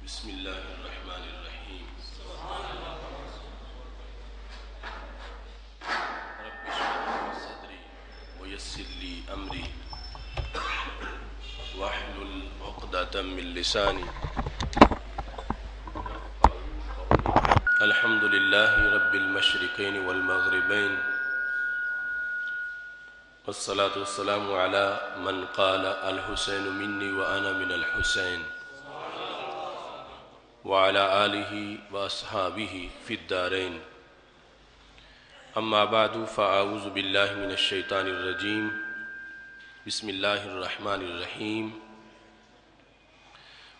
بسم اللہ الرحمن الرحیم رب اشرح لي صدری ویسر لی امری واحلل عقدۃ من لسانی الحمد للہ رب المشرقین والمغربین والصلاة والسلام على من قال الحسین منی وانا من الحسین وعلى آلہ واصحابہ فی الدارین اما بعد فاعوذ باللہ من الشیطان الرجیم بسم اللہ الرحمن الرحیم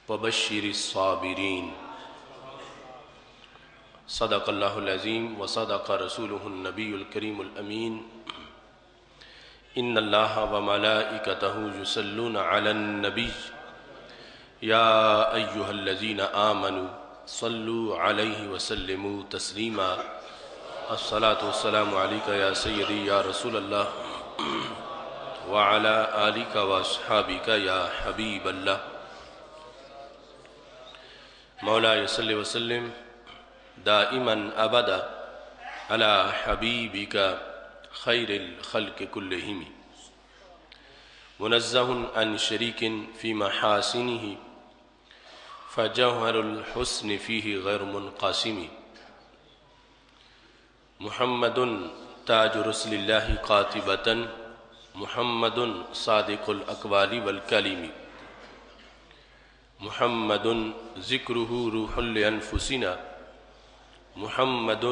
وبشر الصابرین صدق اللہ العظیم وصدق رسولہ النبی الکریم الامین ان اللہ وملائکتہ یصلون علی النبی یا ایہا الذین آمنوا صلوا علیہ وسلموا تسلیما الصلاة والسلام علیکہ یا سیدی یا رسول اللہ وعلی آلکہ واصحابکہ یا حبیب اللہ مولا صلی وسلم دائما ابدا علی حبیبکہ خیر الخلق کلہم منزہ عن شریک فی محاسنہ فجوہر الحسن فیہ غیر منقاسم محمد تاج رسل اللہ قاطبۃ محمد صادق الاقوال والکلم محمد ذکرہ روح لانفسنا محمد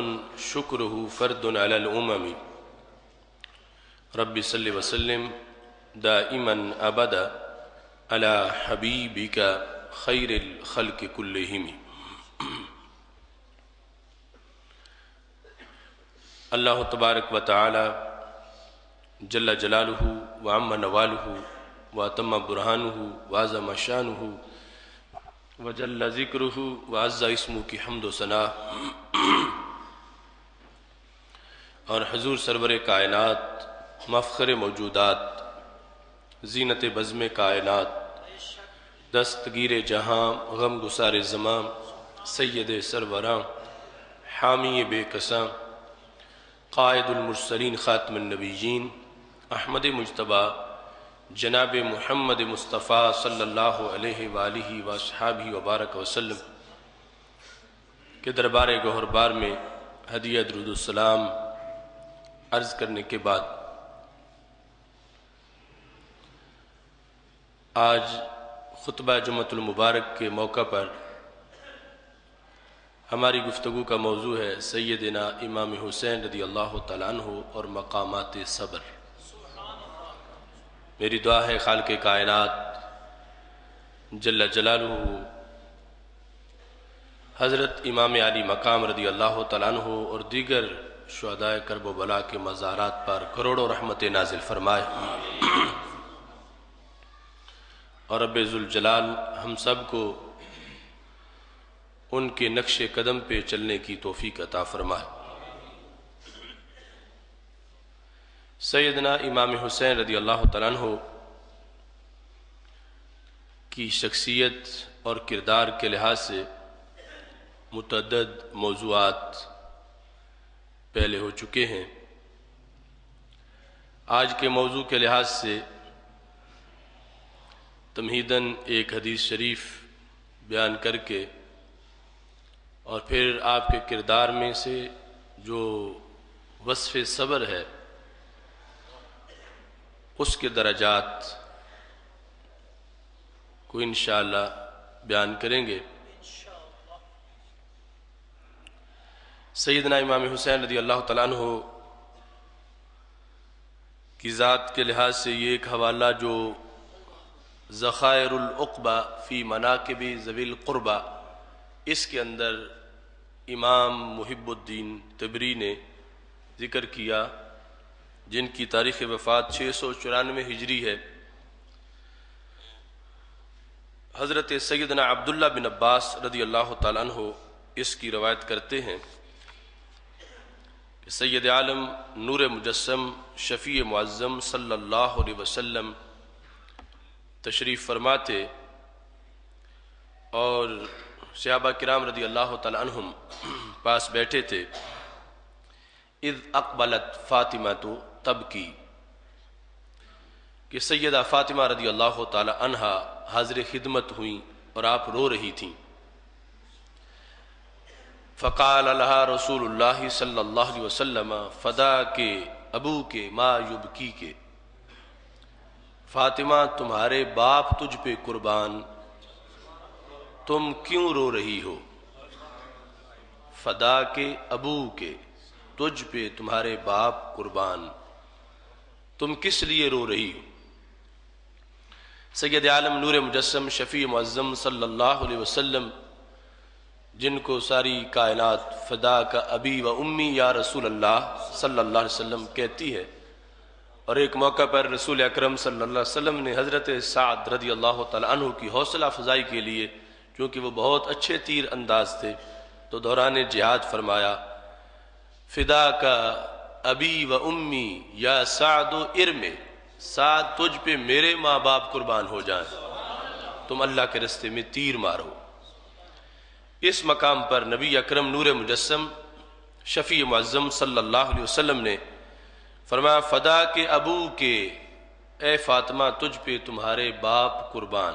شکرہ فرد علی الامم رب صلی وسلم دائما ابدا علی حبیبک خیر الخلق کلہم اللہ تبارک و تعالی جل جلالہ وعم نوالہ واتم برہانہ وعظم شانہ وجل ذکرہ وعز اسمہ کی حمد و ثنا اور حضور سرور کائنات مفخر موجودات زینت بزم کائنات دستگیر جہاں غم گسار زمان سید سروراں حامی بے کساں قائد المرسلین خاتم النبیین احمد مجتبی جناب محمد مصطفیٰ صلی اللہ علیہ وآلہ وصحابہ وبارک وسلم کے دربار گوہر بار میں ہدیہ درود السلام عرض کرنے کے بعد آج خطبہ جمعۃ المبارک کے موقع پر ہماری گفتگو کا موضوع ہے سیدنا امام حسین رضی اللہ تعالیٰ عنہ اور مقامات صبر۔ میری دعا ہے خالق کائنات جل جلالہ حضرت امام علی مقام رضی اللہ تعالیٰ عنہ اور دیگر شہداء کرب و بلا کے مزارات پر کروڑوں رحمت نازل فرمائے اور رب ذوالجلال ہم سب کو ان کے نقش قدم پہ چلنے کی توفیق عطا فرمائے۔ سیدنا امام حسین رضی اللہ تعالیٰ عنہ کی شخصیت اور کردار کے لحاظ سے متعدد موضوعات پہلے ہو چکے ہیں۔ آج کے موضوع کے لحاظ سے تمہیداً ایک حدیث شریف بیان کر کے اور پھر آپ کے کردار میں سے جو وصف صبر ہے اس کے درجات کو انشاءاللہ بیان کریں گے۔ سیدنا امام حسین رضی اللہ تعالیٰ عنہ کی ذات کے لحاظ سے یہ ایک حوالہ جو ذخائر العقبہ فی مناقب ذوی القربہ اس کے اندر امام محب الدین طبری نے ذکر کیا، جن کی تاریخ وفات 694 ہجری ہے۔ حضرت سیدنا عبداللہ بن عباس رضی اللہ تعالیٰ عنہ اس کی روایت کرتے ہیں کہ سید عالم نور مجسم شفیع معظم صلی اللہ علیہ وسلم تشریف فرماتے اور صحابہ کرام رضی اللہ تعالی عنہم پاس بیٹھے تھے. اذ اقبلت فاطمہ تو تبکی، کہ سیدہ فاطمہ رضی اللہ تعالی عنہا حاضر خدمت ہوئیں اور آپ رو رہی تھیں. فقال لها رسول اللہ صلی اللہ علیہ وسلم فدا کے ابو کے ما یبکی کے، فاطمہ تمہارے باپ تجھ پہ قربان، تم کیوں رو رہی ہو؟ فدا کے ابو کے، تجھ پہ تمہارے باپ قربان، تم کس لیے رو رہی ہو؟ سید عالم نور مجسم شفیع معظم صلی اللہ علیہ وسلم، جن کو ساری کائنات فدا کا ابی و امی یا رسول اللہ صلی اللہ علیہ وسلم کہتی ہے، اور ایک موقع پر رسول اکرم صلی اللہ علیہ وسلم نے حضرت سعد رضی اللہ تعالی عنہ کی حوصلہ افزائی کے لیے، کیونکہ وہ بہت اچھے تیر انداز تھے، تو دوران جہاد فرمایا فدا کا ابی و امی یا سعد و ارم، سعد تجھ پہ میرے ماں باپ قربان ہو جائیں، تم اللہ کے رستے میں تیر مارو. اس مقام پر نبی اکرم نور مجسم شفیع معظم صلی اللہ علیہ وسلم نے فرمایا فدا کے ابو کے، اے فاطمہ تجھ پہ تمہارے باپ قربان،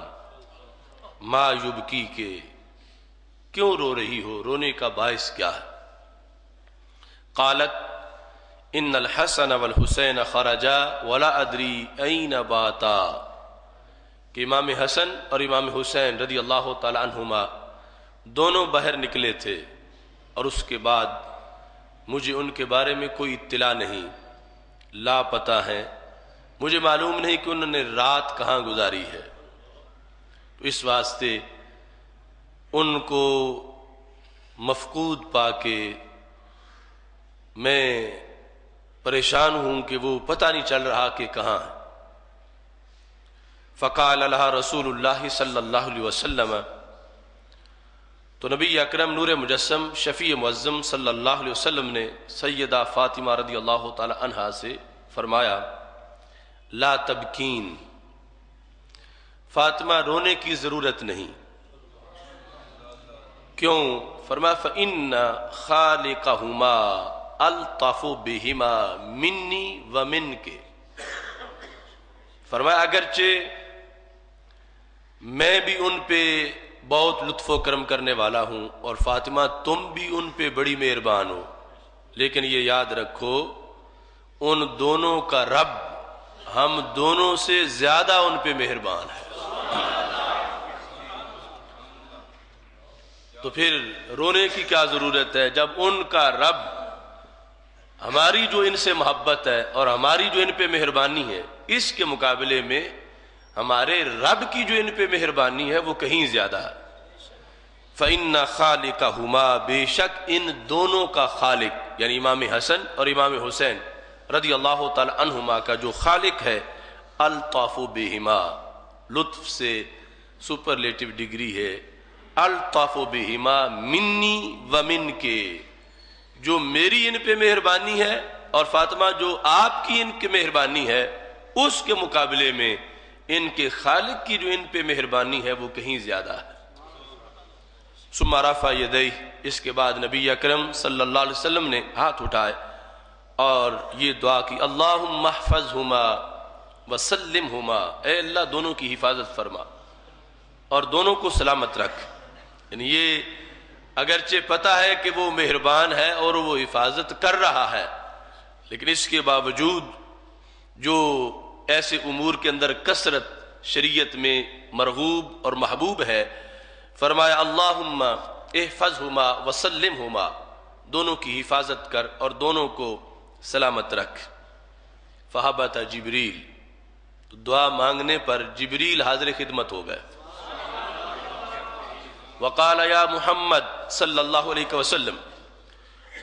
ما یبکی کے، کیوں رو رہی ہو، رونے کا باعث کیا ہے؟ قالت ان الحسن والحسین خرجا ولا ادری این باتا، کہ امام حسن اور امام حسین رضی اللہ تعالی عنہما دونوں باہر نکلے تھے، اور اس کے بعد مجھے ان کے بارے میں کوئی اطلاع نہیں، لاپتہ ہیں، مجھے معلوم نہیں کہ انہوں نے رات کہاں گزاری ہے. تو اس واسطے ان کو مفقود پا کے میں پریشان ہوں کہ وہ پتہ نہیں چل رہا کہ کہاں ہے. فقال لها رسول اللہ صلی اللہ علیہ وسلم، تو نبی اکرم نور مجسم شفیع معظم صلی اللہ علیہ وسلم نے سیدہ فاطمہ رضی اللہ تعالی عنہا سے فرمایا لا تبکین، فاطمہ رونے کی ضرورت نہیں. کیوں؟ فرمایا فَإِنَّ خَالِقَهُمَا أَلْطَفُ بِهِمَا مِنِّي وَمِنْكِ، فرمایا اگرچہ میں بھی ان پہ بہت لطف و کرم کرنے والا ہوں، اور فاطمہ تم بھی ان پہ بڑی مہربان ہو، لیکن یہ یاد رکھو ان دونوں کا رب ہم دونوں سے زیادہ ان پہ مہربان ہے. تو پھر رونے کی کیا ضرورت ہے جب ان کا رب، ہماری جو ان سے محبت ہے اور ہماری جو ان پہ مہربانی ہے، اس کے مقابلے میں ہمارے رب کی جو ان پہ مہربانی ہے وہ کہیں زیادہ ہے. فَإِنَّ خَالِقَهُمَا، بے شک ان دونوں کا خالق یعنی امام حسن اور امام حسین رضی اللہ تعالی عنہما کا جو خالق ہے، الطاف بہما، لطف سے سپرلیٹو ڈگری ہے، الطاف بہما منی ومن کے، جو میری ان پہ مہربانی ہے اور فاطمہ جو آپ کی ان کی مہربانی ہے، اس کے مقابلے میں ان کے خالق کی جو ان پہ مہربانی ہے وہ کہیں زیادہ ہے. ثم رفع یدیہ، اس کے بعد نبی اکرم صلی اللہ علیہ وسلم نے ہاتھ اٹھائے اور یہ دعا کی اللہم احفظہما وسلمہما، اے اللہ دونوں کی حفاظت فرما اور دونوں کو سلامت رکھ. یعنی یہ اگرچہ پتہ ہے کہ وہ مہربان ہے اور وہ حفاظت کر رہا ہے، لیکن اس کے باوجود جو ایسے امور کے اندر کثرت شریعت میں مرغوب اور محبوب ہے، فرمایا اللہم احفظہما وسلمہما، دونوں کی حفاظت کر اور دونوں کو سلامت رکھ. فہبت جبریل، تو دعا مانگنے پر جبریل حاضر خدمت ہو گئے. وقال یا محمد صلی اللہ علیہ وسلم،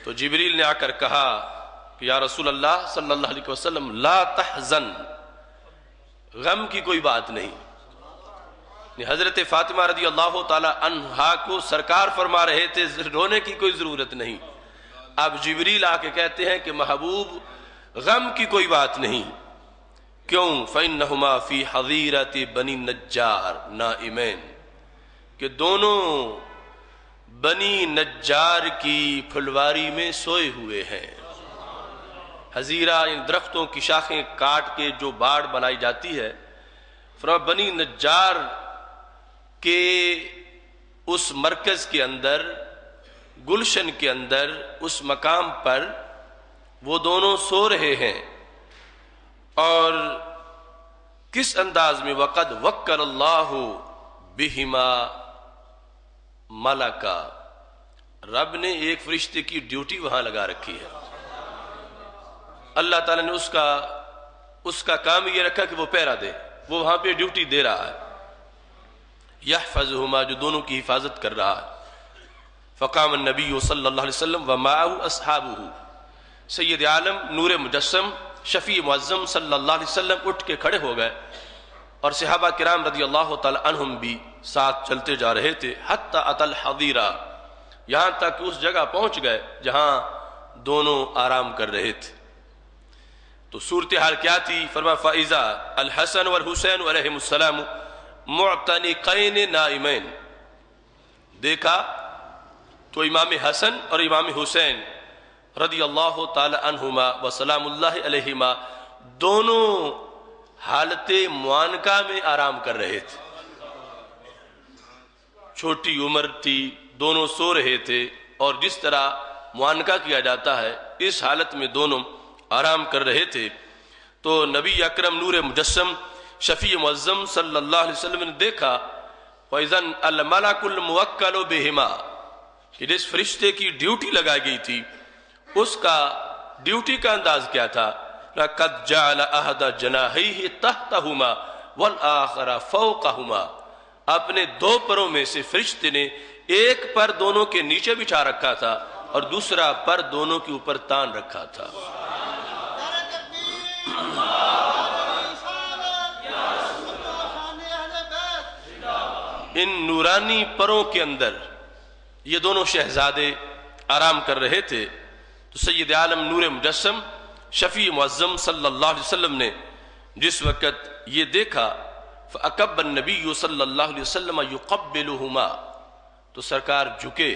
تو جبریل نے آ کر کہا کہ یا رسول اللہ صلی اللہ علیہ وسلم لا تحزن، غم کی کوئی بات نہیں. حضرت فاطمہ رضی اللہ تعالی عنہا کو سرکار فرما رہے تھے رونے کی کوئی ضرورت نہیں، اب جبریل آ کے کہتے ہیں کہ محبوب غم کی کوئی بات نہیں. کیوں؟ فَإِنَّهُمَا فِي حَظِيرَةِ بَنِي النَّجَّارِ نَائِمَيْنِ، کہ دونوں بنی نجار کی پھلواری میں سوئے ہوئے ہیں۔ حزیرہ ان درختوں کی شاخیں کاٹ کے جو باڑ بنائی جاتی ہے، فرمایا بنی نجار کے اس مرکز کے اندر، گلشن کے اندر، اس مقام پر وہ دونوں سو رہے ہیں۔ اور کس انداز میں؟ وقد وکل اللہ بہما ملکا، رب نے ایک فرشتے کی ڈیوٹی وہاں لگا رکھی ہے۔ اللہ تعالیٰ نے اس کا کام یہ رکھا کہ وہ پہرا دے، وہ وہاں پہ ڈیوٹی دے رہا ہے، یحفظہما، جو دونوں کی حفاظت کر رہا ہے۔ فقام النبی صلی اللہ علیہ وسلم ومعہ اصحابہ، سید عالم نور مجسم شفیع معظم صلی اللہ علیہ وسلم اٹھ کے کھڑے ہو گئے، اور صحابہ کرام رضی اللہ تعالی عنہم بھی ساتھ چلتے جا رہے تھے۔ حتی اتی الحظیرہ، یہاں تک اس جگہ پہنچ گئے جہاں دونوں آرام کر رہے تھے۔ تو صورتحال کیا تھی؟ فرمایا فَإِذَا الحسن والحسین علیہم السلام معتنقین نائمین، دیکھا تو امام حسن اور امام حسین رضی اللہ تعالی عنہما وسلام اللہ علیہما دونوں حالت معانقہ میں آرام کر رہے تھے۔ چھوٹی عمر تھی، دونوں سو رہے تھے، اور جس طرح معانقہ کیا جاتا ہے اس حالت میں دونوں آرام کر رہے تھے۔ تو نبی اکرم نور مجسم شفیع معظم صلی اللہ علیہ وسلم نے دیکھا فَإِذَنْ الْمَلَكُ الْمُوَكَّلُ بِهِمَا، کہ جس فرشتے کی ڈیوٹی لگائی گئی تھی اس کا ڈیوٹی کا انداز کیا تھا؟ لَقَدْ جَعَلَ أَحَدَ جَنَاحَيْهِ تَحْتَهُمَا وَالْآخَرَ فَوْقَهُمَا، اپنے دو پروں میں سے فرشتے نے ایک پر دونوں کے نیچے بچھا رکھا تھا اور دوسرا پر دونوں کے اوپر تان رکھا تھا۔ ان نورانی پروں کے اندر یہ دونوں شہزادے آرام کر رہے تھے۔ تو سید عالم نور مجسم شفیع معظم صلی اللہ علیہ وسلم نے جس وقت یہ دیکھا فَأَكَبَّ النَّبِيُّ صلی اللہ علیہ وسلم يُقَبِّلُهُمَا، تو سرکار جھکے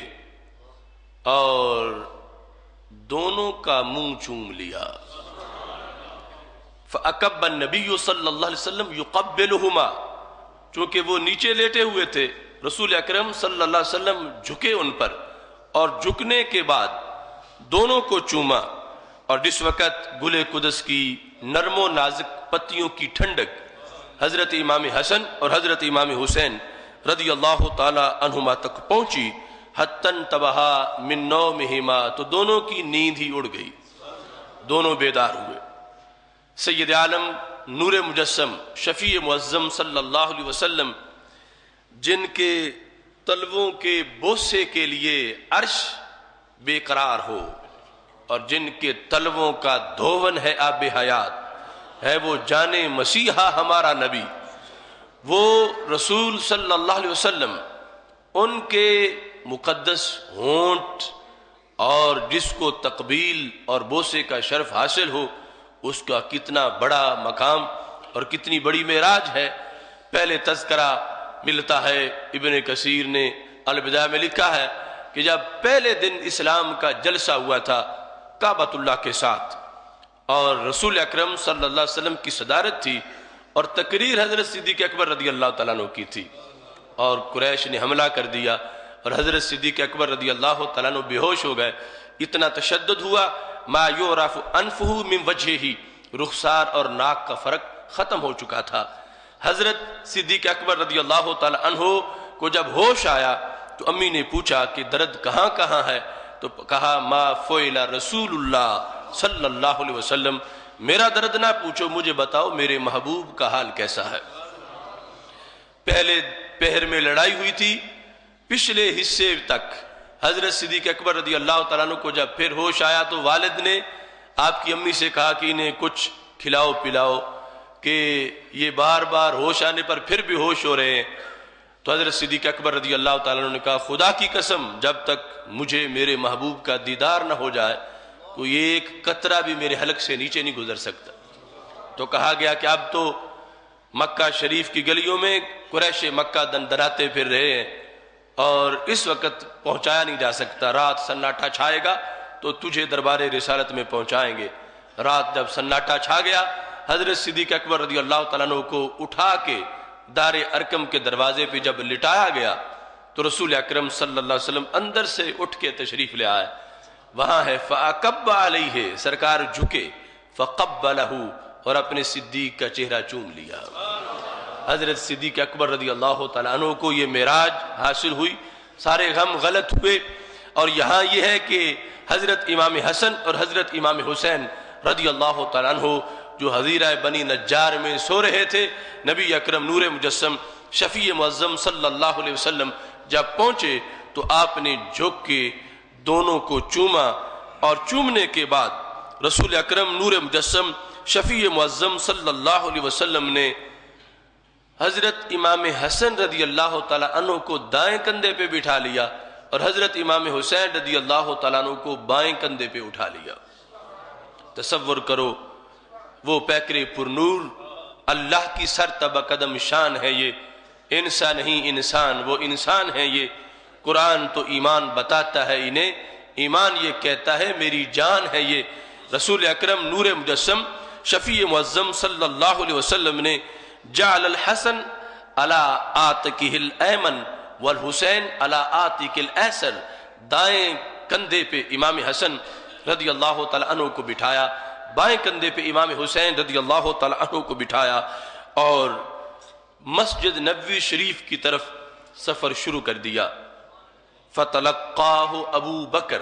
اور دونوں کا منہ چوم لیا۔ فَأَكَبَّ النَّبِيُّ صلی اللہ علیہ وسلم يُقَبِّلُهُمَا، چونکہ وہ نیچے لیٹے ہوئے تھے، رسول اکرم صلی اللہ علیہ وسلم جھکے ان پر، اور جھکنے کے بعد دونوں کو چوما۔ اور جس وقت گل قدس کی نرم و نازک پتیوں کی ٹھنڈک حضرت امام حسن اور حضرت امام حسین رضی اللہ تعالی عنہما تک پہنچی، حتی انتبہا من نومہما، تو دونوں کی نیند ہی اڑ گئی، دونوں بیدار ہوئے۔ سید عالم نور مجسم شفیع معظم صلی اللہ علیہ وسلم، جن کے طلبوں کے بوسے کے لیے عرش بے قرار ہو اور جن کے طلبوں کا دھون ہے آب حیات، ہے وہ جان مسیحا ہمارا نبی، وہ رسول صلی اللہ علیہ وسلم، ان کے مقدس ہونٹ اور جس کو تقبیل اور بوسے کا شرف حاصل ہو، اس کا کتنا بڑا مقام اور کتنی بڑی معراج ہے۔ پہلے تذکرہ ملتا ہے، ابن کثیر نے البدایہ میں لکھا ہے کہ جب پہلے دن اسلام کا جلسہ ہوا تھا کعبۃ اللہ کے ساتھ، اور رسول اکرم صلی اللہ علیہ وسلم کی صدارت تھی، اور تقریر حضرت صدیق اکبر رضی اللہ تعالیٰ عنہ کی تھی، اور قریش نے حملہ کر دیا اور حضرت صدیق اکبر رضی اللہ تعالیٰ عنہ بے ہوش ہو گئے۔ اتنا تشدد ہوا، ما یعرف انفہ من وجہہ، رخسار اور ناک کا فرق ختم ہو چکا تھا۔ حضرت صدیق اکبر رضی اللہ تعالیٰ عنہ کو جب ہوش آیا تو امی نے پوچھا کہ درد کہاں کہاں ہے؟ تو کہا ما فعل رسول اللہ صلی اللہ علیہ وسلم، میرا درد نہ پوچھو، مجھے بتاؤ میرے محبوب کا حال کیسا ہے۔ پہلے پہر میں لڑائی ہوئی تھی، پچھلے حصے تک حضرت صدیق اکبر رضی اللہ تعالیٰ عنہ کو جب پھر ہوش آیا تو والد نے آپ کی امی سے کہا کہ انہیں کچھ کھلاؤ پلاؤ، کہ یہ بار بار ہوش آنے پر پھر بھی ہوش ہو رہے ہیں۔ تو حضرت صدیق اکبر رضی اللہ تعالیٰ عنہ نے کہا خدا کی قسم جب تک مجھے میرے محبوب کا دیدار نہ ہو جائے کوئی ایک قطرہ بھی میرے حلق سے نیچے نہیں گزر سکتا۔ تو کہا گیا کہ اب تو مکہ شریف کی گلیوں میں قریش مکہ دندناتے پھر رہے ہیں، اور اس وقت پہنچایا نہیں جا سکتا، رات سناٹا چھائے گا تو تجھے دربار رسالت میں پہنچائیں گے۔ رات جب سناٹا چھا گیا، حضرت صدیق اکبر رضی اللہ تعالیٰ عنہ کو اٹھا کے دار ارقم کے دروازے پہ جب لٹایا گیا تو رسول اکرم صلی اللہ علیہ وسلم اندر سے اٹھ کے تشریف لے آئے۔ وہاں ہے فَأَكَبَّ عَلَيْهِ، سرکار جھکے، فَقَبَّلَهُ، اور اپنے صدیق کا چہرہ چوم لیا۔ حضرت صدیق اکبر رضی اللہ تعالیٰ عنہ کو یہ معراج حاصل ہوئی، سارے غم غلط ہوئے۔ اور یہاں یہ ہے کہ حضرت امام حسن اور حضرت امام حسین رضی اللہ تعالیٰ عنہ جو حظیرہ بنی نجار میں سو رہے تھے، نبی اکرم نور مجسم شفیع معظم صلی اللہ علیہ وسلم جب پہنچے تو آپ نے جھک کے دونوں کو چوما، اور چومنے کے بعد رسول اکرم نور مجسم شفیع معظم صلی اللہ علیہ وسلم نے حضرت امام حسن رضی اللہ تعالیٰ عنہ کو دائیں کندھے پہ بٹھا لیا اور حضرت امام حسین رضی اللہ تعالیٰ عنہ کو بائیں کندھے پہ اٹھا لیا۔ تصور کرو، وہ پیکرے پر نور، اللہ کی سرتبہ قدم شان ہے یہ، انسان نہیں انسان، وہ انسان ہے یہ۔ قرآن تو ایمان بتاتا ہے انہیں، ایمان یہ کہتا ہے میری جان ہے یہ۔ رسول اکرم نور مجسم شفیع معظم صلی اللہ علیہ وسلم نے جعل الحسن علی عاتقہ الایمن والحسین علی عاتق الایسر، دائیں کندھے پہ امام حسن رضی اللہ تعالیٰ عنہ کو بٹھایا، بائیں کندھے پہ امام حسین رضی اللہ تعالیٰ عنہ کو بٹھایا، اور مسجد نبوی شریف کی طرف سفر شروع کر دیا۔ فَتَلَقَّاهُ ابو بکر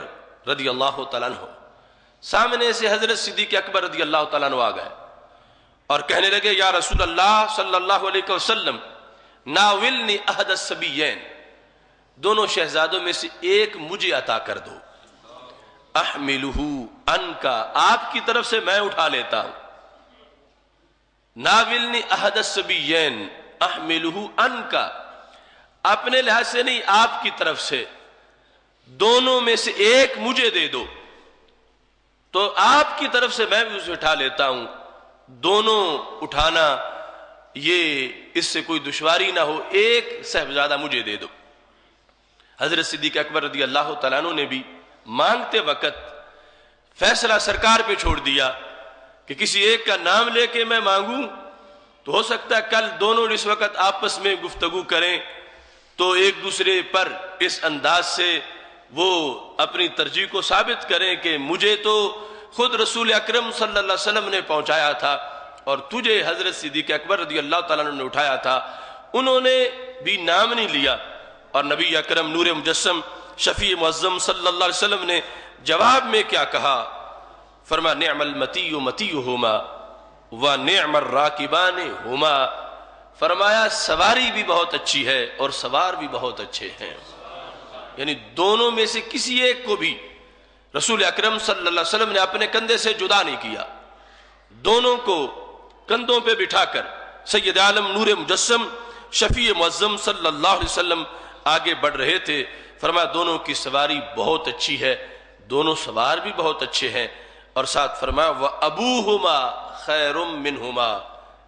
رضی اللہ تعالیٰ عنہ، سامنے سے حضرت صدیق اکبر رضی اللہ تعالیٰ عنہ آ گئے اور کہنے لگے یا رسول اللہ صلی اللہ علیہ وسلم ناولنی احد الصبیین، دونوں شہزادوں میں سے ایک مجھے عطا کر دو، احملہ عنکا، آپ کی طرف سے میں اٹھا لیتا ہوں، ناولنی احد الصبیین احملہ عنکا، اپنے لحاظ سے نہیں، آپ کی طرف سے، دونوں میں سے ایک مجھے دے دو تو آپ کی طرف سے میں بھی اسے اٹھا لیتا ہوں، دونوں اٹھانا یہ اس سے کوئی دشواری نہ ہو، ایک صاحبزادہ مجھے دے دو۔ حضرت صدیق اکبر رضی اللہ تعالیٰ عنہ نے بھی مانگتے وقت فیصلہ سرکار پہ چھوڑ دیا کہ کسی ایک کا نام لے کے میں مانگوں تو ہو سکتا ہے کل دونوں اس وقت آپس میں گفتگو کریں تو ایک دوسرے پر اس انداز سے وہ اپنی ترجیح کو ثابت کریں کہ مجھے تو خود رسول اکرم صلی اللہ علیہ وسلم نے پہنچایا تھا اور تجھے حضرت صدیق اکبر رضی اللہ تعالیٰ عنہ نے اٹھایا تھا۔ انہوں نے بھی نام نہیں لیا، اور نبی اکرم نور مجسم شفیع معظم صلی اللہ علیہ وسلم نے جواب میں کیا کہا؟ فرما نعم المتی متیہما و نعم الراکبان ہما، فرمایا سواری بھی بہت اچھی ہے اور سوار بھی بہت اچھے ہیں، یعنی دونوں میں سے کسی ایک کو بھی رسول اکرم صلی اللہ علیہ وسلم نے اپنے کندھے سے جدا نہیں کیا، دونوں کو کندھوں پہ بٹھا کر سید عالم نور مجسم شفیع معظم صلی اللہ علیہ وسلم آگے بڑھ رہے تھے۔ فرمایا دونوں کی سواری بہت اچھی ہے، دونوں سوار بھی بہت اچھے ہیں، اور ساتھ فرمایا وَأَبُوهُمَا خَيْرٌ مِّنْهُمَا،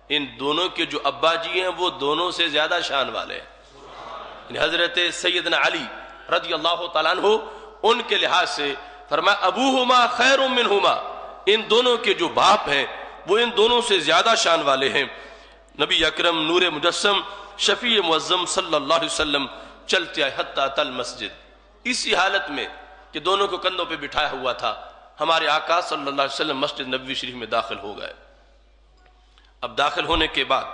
ان دونوں کے جو ابا جی ہیں وہ دونوں سے زیادہ شان والے ہیں۔ حضرت سیدنا علی رضی اللہ تعالیٰ عنہ ان کے لحاظ سے فرمایا ابوہما خیر منہما، ان دونوں کے جو باپ ہیں وہ ان دونوں سے زیادہ شان والے ہیں۔ نبی اکرم نور مجسم شفیع معظم صلی اللہ علیہ وسلم چلتے آئے حتی تل مسجد، اسی حالت میں کہ دونوں کو کندھوں پہ بٹھایا ہوا تھا، ہمارے آقا صلی اللہ علیہ وسلم مسجد نبوی شریف میں داخل ہو گئے۔ اب داخل ہونے کے بعد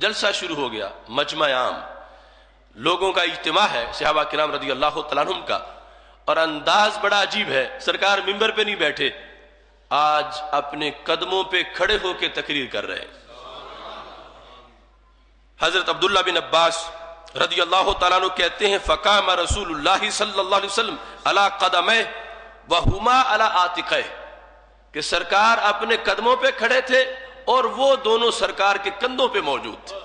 جلسہ شروع ہو گیا، مجمع عام، لوگوں کا اجتماع ہے صحابہ کرام رضی اللہ تعالیٰ عنہم کا، اور انداز بڑا عجیب ہے، سرکار ممبر پہ نہیں بیٹھے، آج اپنے قدموں پہ کھڑے ہو کے تقریر کر رہے ہیں۔ حضرت عبداللہ بن عباس رضی اللہ تعالیٰ عنہ کہتے ہیں فقام رسول اللہ صلی اللہ علیہ وسلم علی قدمہ وہما علی عاتقہ، کہ سرکار اپنے قدموں پہ کھڑے تھے اور وہ دونوں سرکار کے کندھوں پہ موجود تھے،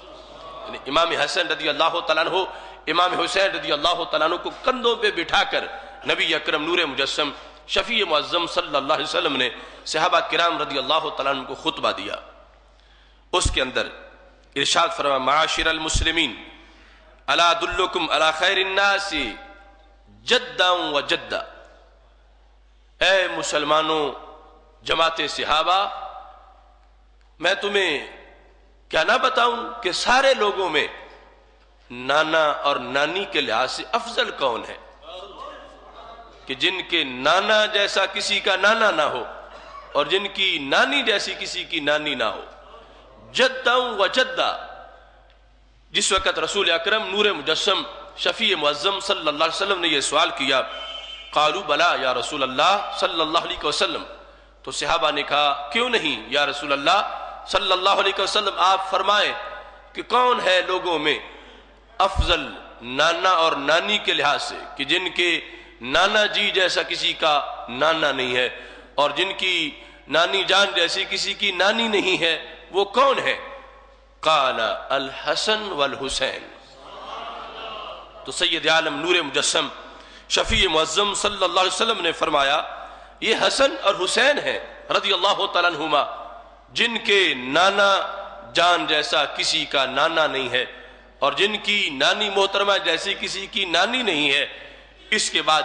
یعنی امام حسن رضی اللہ تعالیٰ عنہ امام حسین رضی اللہ تعالیٰ عنہ کو کندھوں پہ بٹھا کر نبی اکرم نور مجسم شفیع معظم صلی اللہ علیہ وسلم نے صحابہ کرام رضی اللہ تعالیٰ عنہ کو خطبہ دیا۔ اس کے اندر ارشاد فرمایا معاشر المسلمین الا ادلکم علی خیر الناس جدا و جدا، اے مسلمانوں جماعت صحابہ، میں تمہیں کیا نہ بتاؤں کہ سارے لوگوں میں نانا اور نانی کے لحاظ سے افضل کون ہے، کہ جن کے نانا جیسا کسی کا نانا نہ ہو اور جن کی نانی جیسی کسی کی نانی نہ ہو، جدا و جدا۔ جس وقت رسول اکرم نور مجسم شفیع معظم صلی اللہ علیہ وسلم نے یہ سوال کیا، قالوا بلا یا رسول اللہ صلی اللہ علیہ وسلم، تو صحابہ نے کہا کیوں نہیں یا رسول اللہ صلی اللہ علیہ وسلم، آپ فرمائیں کہ کون ہے لوگوں میں افضل نانا اور نانی کے لحاظ سے، کہ جن کے نانا جی جیسا کسی کا نانا نہیں ہے اور جن کی نانی جان جیسی کسی کی نانی نہیں ہے، وہ کون ہے؟ قال الحسن والحسین۔ تو سید عالم نور مجسم شفیع معظم صلی اللہ علیہ وسلم نے فرمایا یہ حسن اور حسین ہیں رضی اللہ تعالیٰ عنہما، جن کے نانا جان جیسا کسی کا نانا نہیں ہے اور جن کی نانی محترمہ جیسی کسی کی نانی نہیں ہے۔ اس کے بعد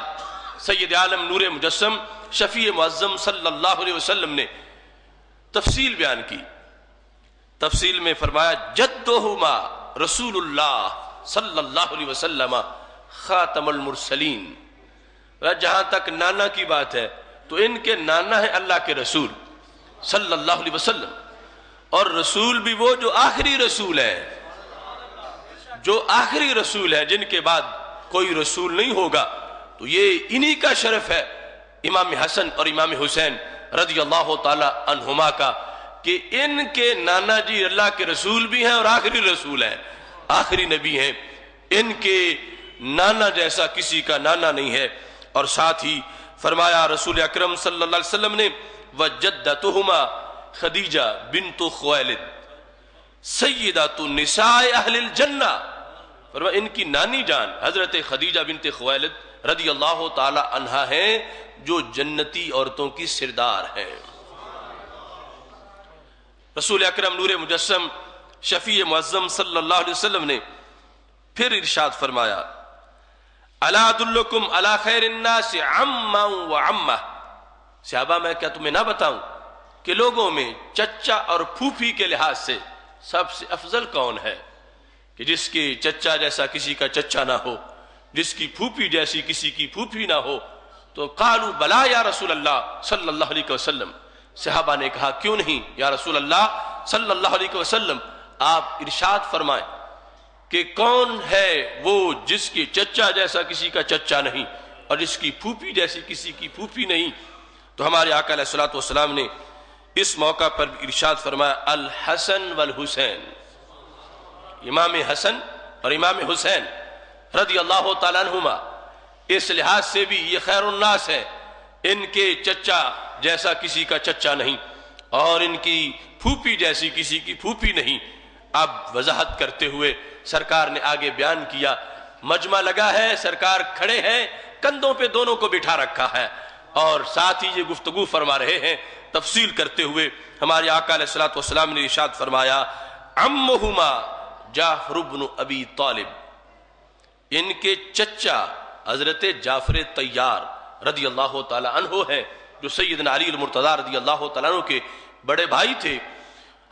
سید عالم نور مجسم شفیع معظم صلی اللہ علیہ وسلم نے تفصیل بیان کی۔ تفصیل میں فرمایا جدہما رسول اللہ صلی اللہ علیہ وسلم خاتم المرسلین۔ جہاں تک نانا کی بات ہے تو ان کے نانا ہے اللہ کے رسول صلی اللہ علیہ وسلم، اور رسول بھی وہ جو آخری رسول ہے، جو آخری رسول ہے، جن کے بعد کوئی رسول نہیں ہوگا۔ تو یہ انہی کا شرف ہے امام حسن اور امام حسین رضی اللہ تعالی عنہما کا، کہ ان کے نانا جی اللہ کے رسول بھی ہیں اور آخری رسول ہیں، آخری نبی ہیں، ان کے نانا جیسا کسی کا نانا نہیں ہے۔ اور ساتھ ہی فرمایا رسول اکرم صلی اللہ علیہ وسلم نے وجدتہما خدیجہ بنت خویلد سیدۃ النساء اہل الجنہ، فرمایا ان کی نانی جان حضرت خدیجہ بنت خویلد رضی اللہ تعالی عنہا ہیں جو جنتی عورتوں کی سردار ہیں۔ رسول اکرم نور مجسم شفیع معظم صلی اللہ علیہ وسلم نے پھر ارشاد فرمایا الا ادلکم علی خیر الناس عما و عمہ، صحابہ میں کیا تمہیں نہ بتاؤں کہ لوگوں میں چچا اور پھوپھی کے لحاظ سے سب سے افضل کون ہے، کہ جس کے چچا جیسا کسی کا چچا نہ ہو، جس کی پھوپھی جیسی کسی کی پھوپھی نہ ہو۔ تو قالوا بلا یا رسول اللہ صلی اللہ علیہ وسلم، صحابہ نے کہا کیوں نہیں یا رسول اللہ صلی اللہ علیہ وسلم، آپ ارشاد فرمائیں کہ کون ہے وہ جس کی چچا جیسا کسی کا چچا نہیں اور جس کی پھوپھی جیسی کسی کی پھوپھی نہیں۔ تو ہمارے آقا علیہ الصلوۃ والسلام نے اس موقع پر ارشاد فرمایا الحسن والحسین، امام حسن اور امام حسین رضی اللہ تعالیٰ عنہما، اس لحاظ سے بھی یہ خیر الناس ہے، ان کے چچا جیسا کسی کا چچا نہیں اور ان کی پھوپھی جیسی کسی کی پھوپھی نہیں۔ اب وضاحت کرتے ہوئے سرکار نے آگے بیان کیا، مجمع لگا ہے، سرکار کھڑے ہیں، کندھوں پہ دونوں کو بٹھا رکھا ہے اور ساتھ ہی یہ گفتگو فرما رہے ہیں۔ تفصیل کرتے ہوئے ہمارے آقا علیہ الصلوۃ والسلام نے ارشاد فرمایا عمہما جعفر بن ابی طالب، ان کے چچا حضرت جعفر طیار رضی اللہ تعالی عنہ ہیں، جو سیدنا علی المرتضیٰ رضی اللہ تعالیٰ عنہ کے بڑے بھائی تھے۔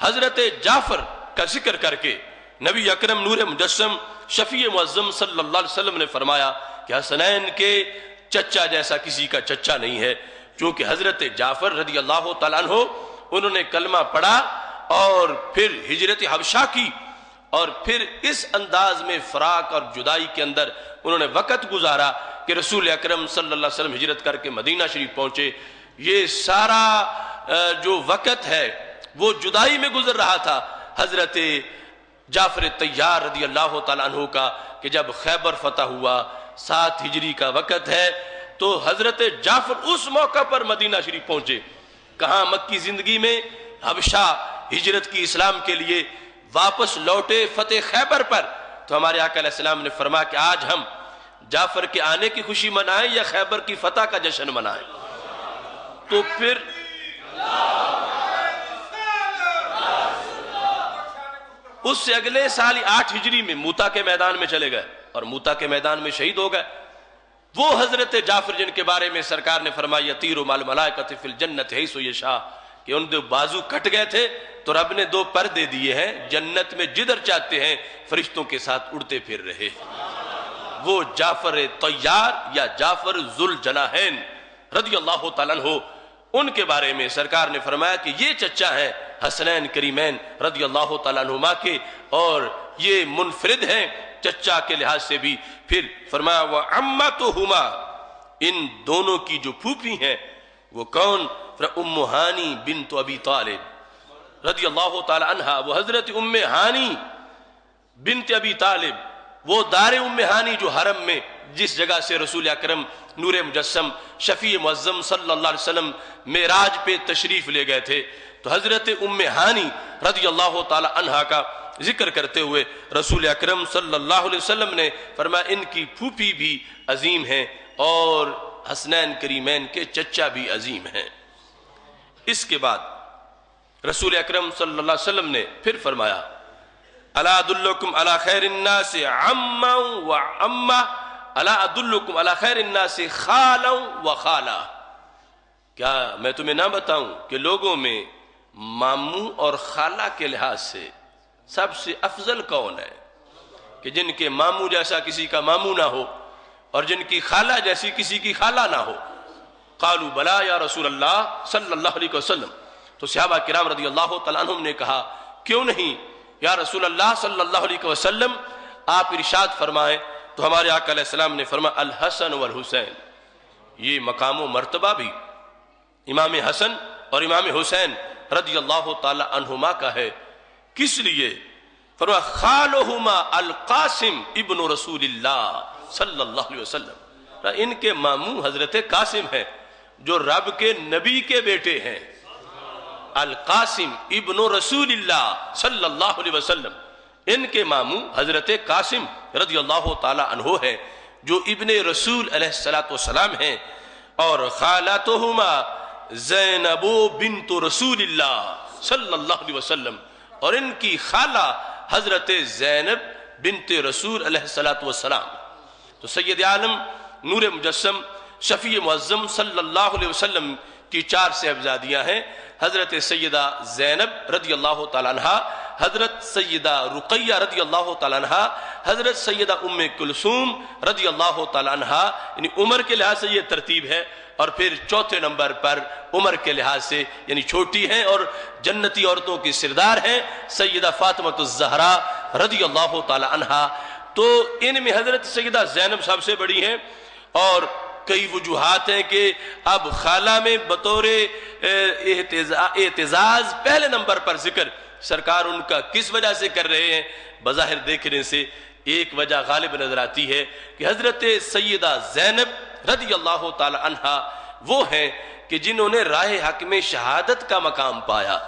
حضرت جعفر کا ذکر کر کے نبی اکرم نور مجسم شفیع معظم صلی اللہ علیہ وسلم نے فرمایا کہ حسنین کے چچا جیسا کسی کا چچا نہیں ہے، چونکہ حضرت جعفر رضی اللہ تعالیٰ عنہ انہوں نے کلمہ پڑھا اور پھر ہجرت حبشہ کی، اور پھر اس انداز میں فراق اور جدائی کے اندر انہوں نے وقت گزارا کہ رسول اکرم صلی اللہ علیہ وسلم ہجرت کر کے مدینہ شریف پہنچے۔ یہ سارا جو وقت ہے وہ جدائی میں گزر رہا تھا حضرت جعفر طیار رضی اللہ تعالیٰ عنہ کا، کہ جب خیبر فتح ہوا 7 ہجری کا وقت ہے تو حضرت جعفر اس موقع پر مدینہ شریف پہنچے۔ کہاں مکی زندگی میں حبشہ ہجرت کی اسلام کے لیے واپس لوٹے فتح خیبر پر۔ تو ہمارے آقا علیہ السلام نے فرمایا کہ آج ہم جعفر کے آنے کی خوشی منائیں یا خیبر کی فتح کا جشن منائیں؟ تو پھر اس سے اگلے سال 8 ہجری میں موتا کے میدان میں چلے گئے اور موتا کے میدان میں شہید ہو گئے۔ وہ حضرت جعفر جن کے بارے میں سرکار نے فرمایا یطیر مع الملائکۃ فی الجنۃ حیث یشاء، کہ ان دو بازو کٹ گئے تھے تو رب نے 2 پر دے دیے ہیں، جنت میں جدھر چاہتے ہیں فرشتوں کے ساتھ اڑتے پھر رہے۔ وہ جعفر طیار یا جعفر ذوالجناحین رضی اللہ تعالیٰ عنہ، ان کے بارے میں سرکار نے فرمایا کہ یہ چچا ہیں حسنین کریمین رضی اللہ تعالیٰ عنہما کے، اور یہ منفرد ہیں چچا کے لحاظ سے بھی۔ پھر فرمایا وعمتہما، ان دونوں کی جو پھوپھی ہیں وہ کون؟ ام ہانی بنت ابی طالب رضی اللہ تعالی عنہا، وہ حضرت ام ہانی بنت ابی طالب، وہ دار ام ہانی جو حرم میں جس جگہ سے رسول اکرم نور مجسم شفیع معظم صلی اللہ علیہ وسلم معراج پہ تشریف لے گئے تھے، تو حضرت ام ہانی رضی اللہ تعالی عنہا کا ذکر کرتے ہوئے رسول اکرم صلی اللہ علیہ وسلم نے فرمایا ان کی پھوپھی بھی عظیم ہیں اور حسنین کریمین کے چچا بھی عظیم ہیں۔ اس کے بعد رسول اکرم صلی اللہ علیہ وسلم نے پھر فرمایا الا ادلکم علی خیر الناس عما و عمہ، الا ادلکم علی خیر الناس خالا و خالہ، کیا میں تمہیں نہ بتاؤں کہ لوگوں میں ماموں اور خالہ کے لحاظ سے سب سے افضل کون ہے، کہ جن کے ماموں جیسا کسی کا ماموں نہ ہو اور جن کی خالہ جیسی کسی کی خالہ نہ ہو؟ قالوا بلا یا رسول اللہ صلی اللہ علیہ وسلم، تو صحابہ کرام رضی اللہ تعالیٰ عنہم نے کہا کیوں نہیں یا رسول اللہ صلی اللہ علیہ وسلم، آپ ارشاد فرمائیں۔ تو ہمارے آقا علیہ السلام نے فرمایا الحسن والحسین، یہ مقام و مرتبہ بھی امام حسن اور امام حسین رضی اللہ تعالی عنہما کا ہے۔ کس لیے؟ فرمایا خالہما القاسم ابن رسول اللہ صلی اللہ علیہ وسلم، ان کے ماموں حضرت قاسم ہیں جو رب کے نبی کے بیٹے ہیں، القاسم ابن رسول اللہ صلی اللہ علیہ وسلم، ان کے ماموں حضرت قاسم رضی اللہ تعالی عنہ ہے جو ابن رسول علیہ السلام ہیں، اور خالاتہما زینب بنت رسول اللہ صلی اللہ علیہ وسلم، اور ان کی خالہ حضرت زینب بنت رسول علیہ السلام۔ تو سید عالم نور مجسم شفیع معظم صلی اللہ علیہ وسلم کی 4 صاحبزادیاں ہیں، حضرت سیدہ زینب رضی اللہ تعالیٰ عنہا، حضرت سیدہ رقیہ رضی اللہ تعالیٰ عنہا، حضرت سیدہ ام کلثوم رضی اللہ تعالیٰ عنہا، یعنی عمر کے لحاظ سے یہ ترتیب ہے، اور پھر 4تھے نمبر پر عمر کے لحاظ سے یعنی چھوٹی ہیں اور جنتی عورتوں کی سردار ہیں سیدہ فاطمۃ الزہرا رضی اللہ تعالیٰ عنہا۔ تو ان میں حضرت سیدہ زینب سب سے بڑی ہیں، اور کئی وجوہات ہیں کہ اب خالہ میں بطور اعتزاز پہلے نمبر پر ذکر سرکار ان کا کس وجہ سے کر رہے ہیں؟ بظاہر دیکھنے سے ایک وجہ غالب نظر آتی ہے کہ حضرت سیدہ زینب رضی اللہ تعالی عنہا وہ ہیں کہ جنہوں نے راہ حق میں شہادت کا مقام پایا،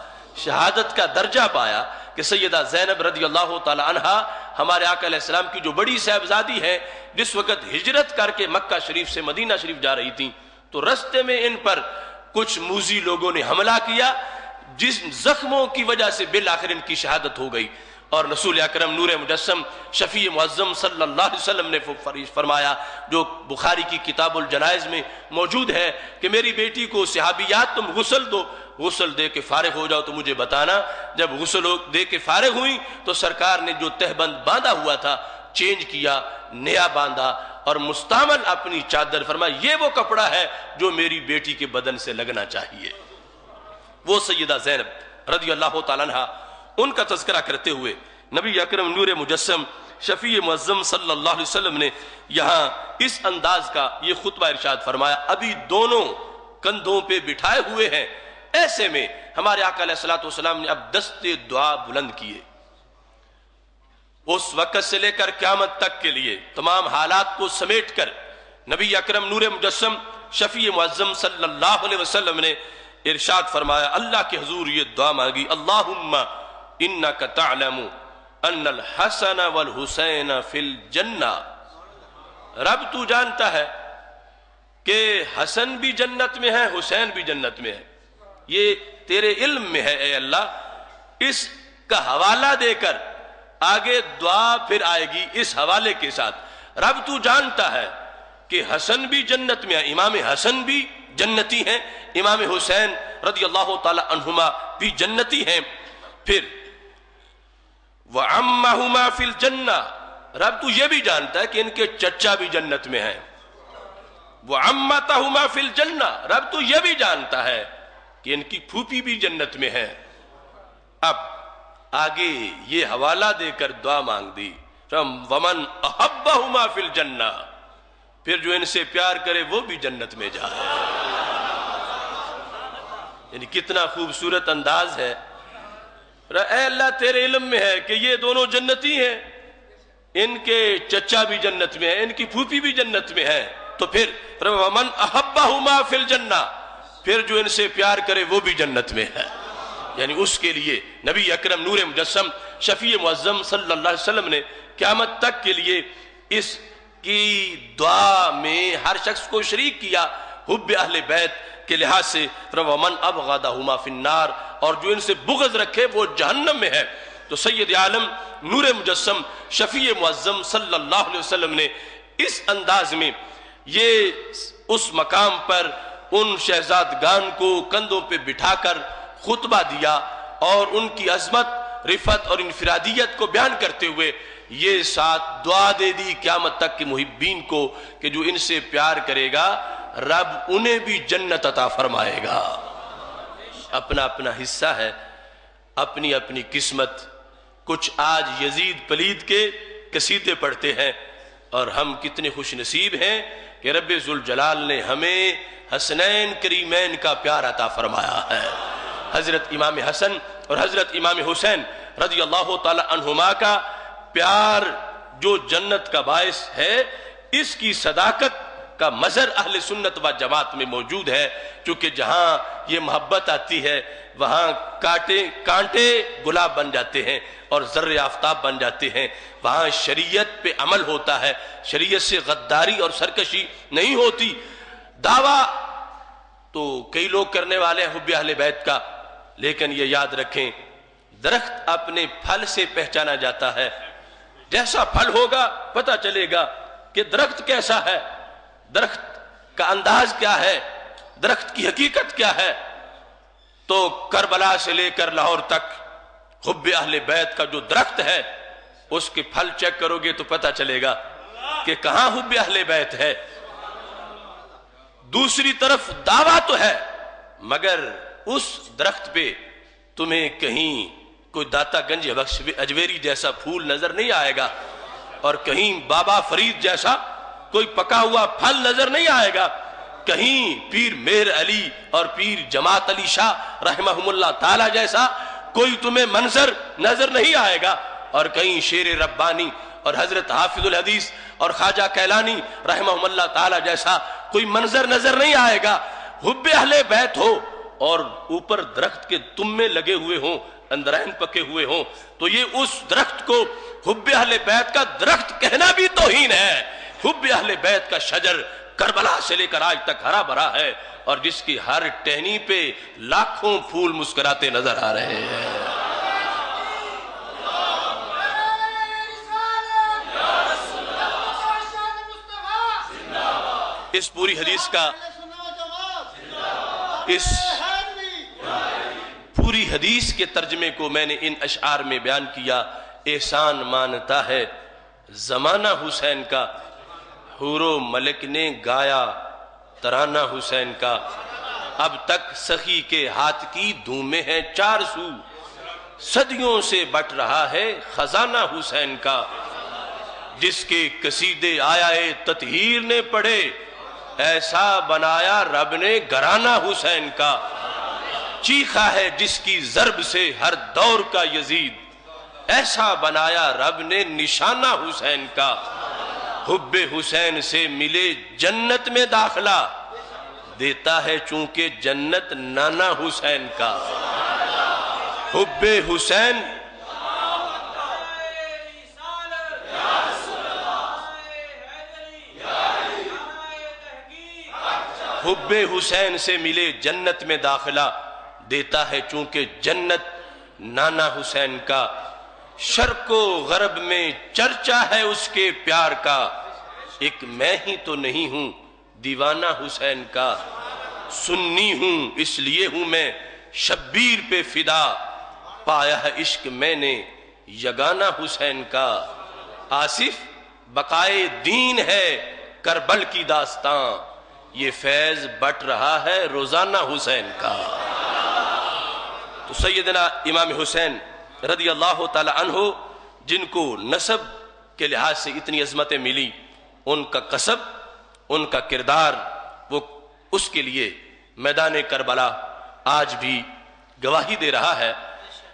شہادت کا درجہ پایا، کہ سیدہ زینب رضی اللہ تعالی عنہا ہمارے آقا علیہ السلام کی جو بڑی صاحبزادی ہے، جس وقت ہجرت کر کے مکہ شریف سے مدینہ شریف جا رہی تھیں تو رستے میں ان پر کچھ موذی لوگوں نے حملہ کیا، جس زخموں کی وجہ سے بالآخر ان کی شہادت ہو گئی، اور رسول اکرم نور مجسم شفیع معظم صلی اللہ علیہ وسلم نے فرمایا جو بخاری کی کتاب الجنائز میں موجود ہے کہ میری بیٹی کو صحابیات تم غسل دو، غسل دے کے فارغ ہو جاؤ تو مجھے بتانا۔ جب غسل دے کے فارغ ہوئی تو سرکار نے جو تہبند باندھا ہوا تھا چینج کیا، نیا باندھا، اور مستعمل اپنی چادر فرمایا یہ وہ کپڑا ہے جو میری بیٹی کے بدن سے لگنا چاہیے۔ وہ سیدہ زینب رضی اللہ تعالیٰ عنہ، ان کا تذکرہ کرتے ہوئے نبی اکرم نور مجسم شفیع معظم صلی اللہ علیہ وسلم نے یہاں اس انداز کا یہ خطبہ ارشاد فرمایا، ابھی دونوں کندھوں پہ بٹھائے ہوئے ہیں، ایسے میں ہمارے آقا علیہ السلام نے اب دست دعا بلند کیے، اس وقت سے لے کر قیامت تک کے لیے تمام حالات کو سمیٹ کر نبی اکرم نور مجسم شفیع معظم صلی اللہ علیہ وسلم نے ارشاد فرمایا، اللہ کے حضور یہ دعا مانگی، اللہم انک تعلم ان الحسن والحسین فی الجنہ، رب تو جانتا ہے کہ حسن بھی جنت میں ہے، حسین بھی جنت میں ہے، یہ تیرے علم میں ہے اے اللہ۔ اس کا حوالہ دے کر آگے دعا پھر آئے گی اس حوالے کے ساتھ، رب تو جانتا ہے کہ حسن بھی جنت میں ہے، امام حسن بھی جنتی ہیں، امام حسین رضی اللہ تعالی عنہما بھی جنتی ہیں، پھر وَعَمَّهُمَا فِي الْجَنَّةِ، رب تو یہ بھی جانتا ہے کہ ان کے چچا بھی جنت میں ہیں، وَعَمَّتَهُمَا فِي الْجَنَّةِ، رب تو یہ بھی جانتا ہے کہ ان کی پھوپھی بھی جنت میں ہے۔ اب آگے یہ حوالہ دے کر دعا مانگ دی، وَمَنْ أَحَبَّهُمَا فِي الْجَنَّةِ، پھر جو ان سے پیار کرے وہ بھی جنت میں جائے۔ یعنی کتنا خوبصورت انداز ہے۔ اے اللہ تیرے علم میں ہے کہ یہ دونوں جنتی ہیں، ان کے چچا بھی جنت میں ہے، ان کی پھوپھی بھی جنت میں ہے، تو پھر وَمَنْ أَحَبَّهُمَا فِي الْجَنَّةِ، پھر جو ان سے پیار کرے وہ بھی جنت میں ہے۔ یعنی اس کے لیے نبی اکرم نور مجسم شفیع معظم صلی اللہ علیہ وسلم نے قیامت تک کے لیے اس کی دعا میں ہر شخص کو شریک کیا حب اہل بیت کے لحاظ سے، وَمَنْ أَبْغَضَهُمَا فِي النَّارِ، اور جو ان سے بغض رکھے وہ جہنم میں ہے۔ تو سید عالم نور مجسم شفیع معظم صلی اللہ علیہ وسلم نے اس انداز میں یہ اس مقام پر ان شہزادگان کو کندھوں پہ بٹھا کر خطبہ دیا اور ان کی عظمت، رفعت اور انفرادیت کو بیان کرتے ہوئے یہ ساتھ دعا دے دی قیامت تک کے محبین کو کہ جو ان سے پیار کرے گا رب انہیں بھی جنت عطا فرمائے گا۔ اپنا اپنا حصہ ہے، اپنی اپنی قسمت۔ کچھ آج یزید پلید کے قصیدے پڑھتے ہیں، اور ہم کتنے خوش نصیب ہیں کہ رب ذوالجلال نے ہمیں حسنین کریمین کا پیار عطا فرمایا ہے۔ حضرت امام حسن اور حضرت امام حسین رضی اللہ تعالی عنہما کا پیار جو جنت کا باعث ہے، اس کی صداقت کا مظہر اہل سنت و جماعت میں موجود ہے، چونکہ جہاں یہ محبت آتی ہے وہاں کانٹے گلاب بن جاتے ہیں اور ذرے آفتاب بن جاتے ہیں، وہاں شریعت پہ عمل ہوتا ہے، شریعت سے غداری اور سرکشی نہیں ہوتی۔ دعویٰ تو کئی لوگ کرنے والے ہیں حب اہل بیت کا، لیکن یہ یاد رکھیں درخت اپنے پھل سے پہچانا جاتا ہے، جیسا پھل ہوگا پتہ چلے گا کہ درخت کیسا ہے، درخت کا انداز کیا ہے، درخت کی حقیقت کیا ہے۔ تو کربلا سے لے کر لاہور تک حب اہل بیت کا جو درخت ہے اس کے پھل چیک کرو گے تو پتہ چلے گا کہ کہاں حب اہل بیت ہے۔ دوسری طرف دعویٰ تو ہے، مگر اس درخت پہ تمہیں کہیں کوئی داتا گنج اجویری جیسا پھول نظر نہیں آئے گا، اور کہیں بابا فرید جیسا کوئی پکا ہوا پھل نظر نہیں آئے گا، کہیں پیر مہر علی اور پیر جماعت علی شاہ رحمہم اللہ تعالی جیسا کوئی تمہیں منظر نظر نہیں آئے گا، اور کہیں شیر ربانی اور حضرت حافظ الحدیث اور خواجہ کیلانی رحمہم اللہ تعالی جیسا کوئی منظر نظر نہیں آئے گا۔ حب اہل بیت ہو اور اوپر درخت کے تمے لگے ہوئے ہوں، اندرین پکے ہوئے ہوں، تو یہ اس درخت کو حب اہل بیت کا درخت کہنا بھی توہین ہے۔ حب اہل بیت کا شجر کربلا سے لے کر آج تک ہرا بھرا ہے، اور جس کی ہر ٹہنی پہ لاکھوں پھول مسکراتے نظر آ رہے ہیں۔ اس پوری حدیث کا اس پوری حدیث کے ترجمے کو میں نے ان اشعار میں بیان کیا۔ احسان مانتا ہے زمانہ حسین کا، حور و ملک نے گایا ترانہ حسین کا، اب تک سخی کے ہاتھ کی دھومیں ہیں چار سو، صدیوں سے بٹ رہا ہے خزانہ حسین کا، جس کے قصیدے آیا تطہیر نے پڑھے، ایسا بنایا رب نے گھرانہ حسین کا، چیخا ہے جس کی ضرب سے ہر دور کا یزید، ایسا بنایا رب نے نشانہ حسین کا، حب حسین سے ملے جنت میں داخلہ، دیتا ہے چونکہ جنت نانا حسین کا، حب حسین حب حسین سے ملے جنت میں داخلہ، دیتا ہے چونکہ جنت نانا حسین کا، شرق و غرب میں چرچا ہے اس کے پیار کا، ایک میں ہی تو نہیں ہوں دیوانہ حسین کا، سنی ہوں اس لیے ہوں میں شبیر پہ فدا، پایا ہے عشق میں نے یگانہ حسین کا، آصف بقائے دین ہے کربل کی داستان، یہ فیض بٹ رہا ہے روزانہ حسین کا۔ تو سیدنا امام حسین رضی اللہ تعالی عنہ جن کو نسب کے لحاظ سے اتنی عظمتیں ملی، ان کا کسب، ان کا کردار، وہ اس کے لیے میدان کربلا آج بھی گواہی دے رہا ہے۔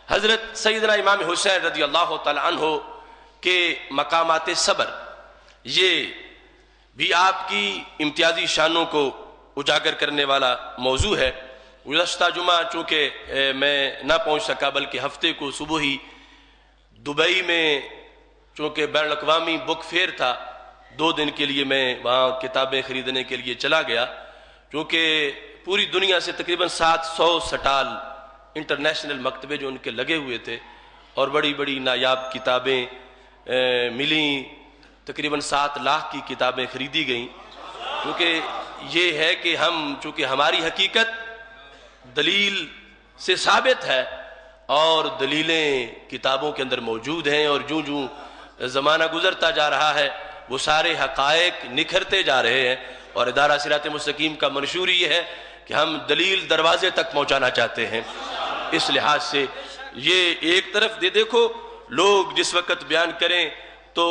حضرت سیدنا امام حسین رضی اللہ تعالی عنہ کے مقامات صبر، یہ بھی آپ کی امتیازی شانوں کو اجاگر کرنے والا موضوع ہے۔ گزشتہ جمعہ چونکہ میں نہ پہنچ سکا، بلکہ ہفتے کو صبح ہی دبئی میں چونکہ بین الاقوامی بک فیئر تھا، 2 دن کے لیے میں وہاں کتابیں خریدنے کے لیے چلا گیا، کیونکہ پوری دنیا سے تقریباً 700 سٹال انٹرنیشنل مکتبے جو ان کے لگے ہوئے تھے، اور بڑی بڑی نایاب کتابیں ملیں، تقریباً 7 لاکھ کی کتابیں خریدی گئیں، کیونکہ یہ ہے کہ چونکہ ہماری حقیقت دلیل سے ثابت ہے، اور دلیلیں کتابوں کے اندر موجود ہیں، اور جوں جوں زمانہ گزرتا جا رہا ہے وہ سارے حقائق نکھرتے جا رہے ہیں، اور ادارہ صراط مستقیم کا منشور یہ ہے کہ ہم دلیل دروازے تک پہنچانا چاہتے ہیں۔ اس لحاظ سے یہ ایک طرف دیکھو، لوگ جس وقت بیان کریں تو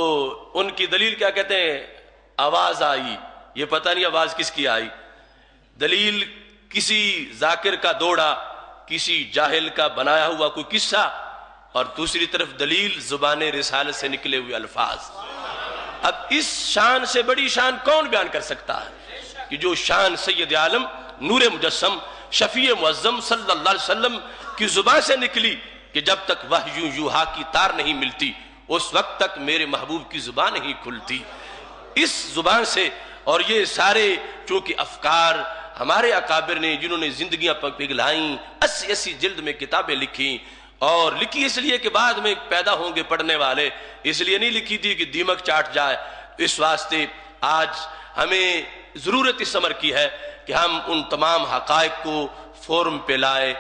ان کی دلیل کیا کہتے ہیں، آواز آئی، یہ پتہ نہیں آواز کس کی آئی، دلیل کسی ذاکر کا دوڑا، کسی جاہل کا بنایا ہوا کوئی قصہ، اور دوسری طرف دلیل زبان رسالت سے نکلے ہوئے الفاظ۔ اب اس شان سے بڑی شان کون بیان کر سکتا ہے کہ جو شان سید عالم نور مجسم شفیع معظم صلی اللہ علیہ وسلم کی زبان سے نکلی کہ جب تک وحی یوحا کی تار نہیں ملتی اس وقت تک میرے محبوب کی زبان نہیں کھلتی، اس زبان سے۔ اور یہ سارے چونکہ افکار ہمارے اکابر نے جنہوں نے زندگیاں پگھلائیں، 80 جلد میں کتابیں لکھی، اور لکھی اس لیے کہ بعد میں پیدا ہوں گے پڑھنے والے، اس لیے نہیں لکھی تھی کہ دیمک چاٹ جائے۔ اس واسطے آج ہمیں ضرورت اس امر کی ہے کہ ہم ان تمام حقائق کو فورم پہ لائیں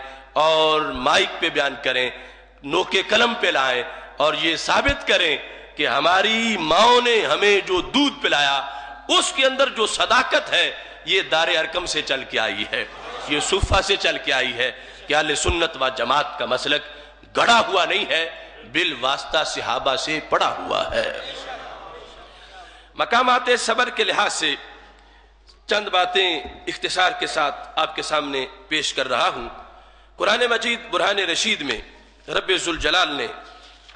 اور مائک پہ بیان کریں، نوکے قلم پہ لائیں، اور یہ ثابت کریں کہ ہماری ماؤں نے ہمیں جو دودھ پلایا اس کے اندر جو صداقت ہے یہ دار ارقم سے چل کے آئی ہے، یہ صفہ سے چل کے آئی ہے، کہ اہل سنت و جماعت کا مسلک گڑا ہوا نہیں ہے، بالواسطہ صحابہ سے پڑا ہوا ہے۔ مقامات صبر کے لحاظ سے چند باتیں اختصار کے ساتھ آپ کے سامنے پیش کر رہا ہوں۔ قرآن مجید برہان رشید میں رب ذوالجلال نے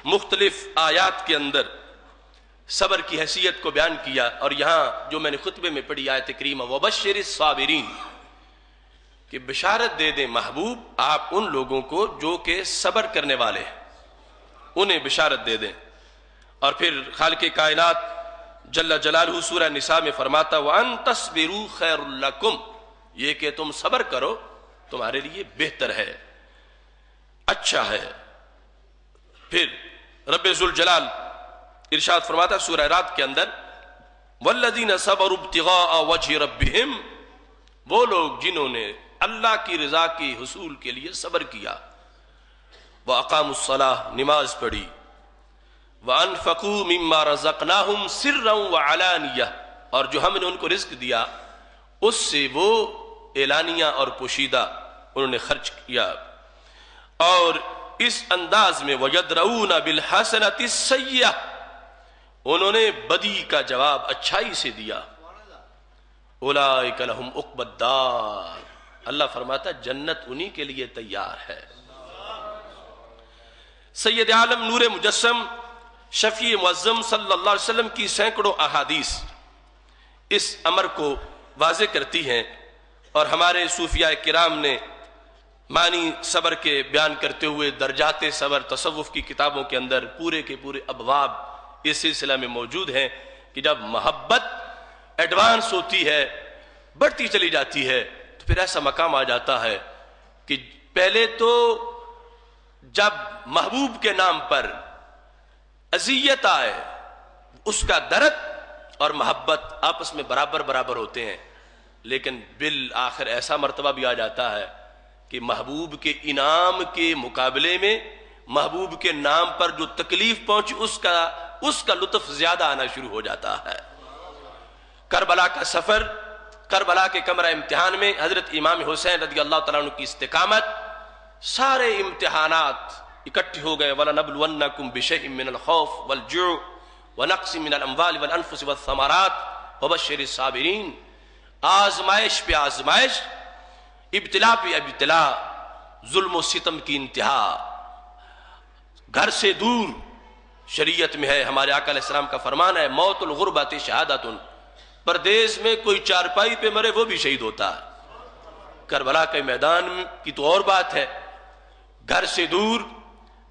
مختلف آیات کے اندر صبر کی حیثیت کو بیان کیا، اور یہاں جو میں نے خطبے میں پڑھی آیت کریمہ وَبَشِّرِ الصَّابِرِينَ، کہ بشارت دے دیں محبوب آپ ان لوگوں کو جو کہ صبر کرنے والے ہیں، انہیں بشارت دے دیں۔ اور پھر خالق کائنات جل جلالہ سورہ نساء میں فرماتا وَأَن تَصْبِرُوا خَيْرٌ لَكُمْ، یہ کہ تم صبر کرو تمہارے لیے بہتر ہے، اچھا ہے۔ پھر رب ذوالجلال ارشاد فرماتا سورہ رات کے اندر وَالَّذِينَ صَبَرُوا ابْتِغَاءَ وَجْهِ رَبِّهِمْ، وہ لوگ جنہوں نے اللہ کی رضا کے حصول کے لیے صبر کیا، وَأَقَامُوا الصَّلَاةَ، نماز پڑھی، وَأَنفَقُوا مِمَّا رَزَقْنَاهُمْ سِرًّا وَعَلَانِيَةً، اور جو ہم نے ان کو رزق دیا اس سے وہ اعلانیہ اور پوشیدہ انہوں نے خرچ کیا۔ اور اس انداز میں وَيَدْرَؤُونَ بِالْحَسَنَةِ السَّيِّئَةِ، انہوں نے بدی کا جواب اچھائی سے دیا۔ اولئک لہم عقبی الدار، اللہ فرماتا جنت انہی کے لیے تیار ہے۔ سید عالم نور مجسم شفیع معظم صلی اللہ علیہ وسلم کی سینکڑوں احادیث اس امر کو واضح کرتی ہیں، اور ہمارے صوفیاء کرام نے معنی صبر کے بیان کرتے ہوئے درجات صبر تصوف کی کتابوں کے اندر پورے کے پورے ابواب اس سلسلہ میں موجود ہیں، کہ جب محبت ایڈوانس ہوتی ہے، بڑھتی چلی جاتی ہے، تو پھر ایسا مقام آ جاتا ہے کہ پہلے تو جب محبوب کے نام پر اذیت آئے اس کا درد اور محبت آپس میں برابر برابر ہوتے ہیں، لیکن بالآخر ایسا مرتبہ بھی آ جاتا ہے کہ محبوب کے انعام کے مقابلے میں محبوب کے نام پر جو تکلیف پہنچی اس کا لطف زیادہ آنا شروع ہو جاتا ہے۔ کربلا کا سفر، کربلا کے کمرہ امتحان میں حضرت امام حسین رضی اللہ تعالیٰ عنہ کی استقامت، سارے امتحانات اکٹھے ہو گئے۔ وَلَنَبْلُوَنَّكُمْ بِشَيْءٍ مِّنَ الْخَوْفِ وَالْجُوعِ وَنَقْصٍ مِّنَ الْأَمْوَالِ وَالْأَنفُسِ وَالثَّمَرَاتِ وَبَشِّرِ الصَّابِرِينَ۔ آزمائش پہ آزمائش، ابتلا پہ ابتلا، ظلم و ستم کی انتہا، گھر سے دور۔ شریعت میں ہے، ہمارے آقا علیہ السلام کا فرمان ہے، موت الغربۃ شہادۃ، پردیس میں کوئی چارپائی پہ مرے وہ بھی شہید ہوتا ہے۔ کربلا کے میدان کی تو اور بات ہے، گھر سے دور،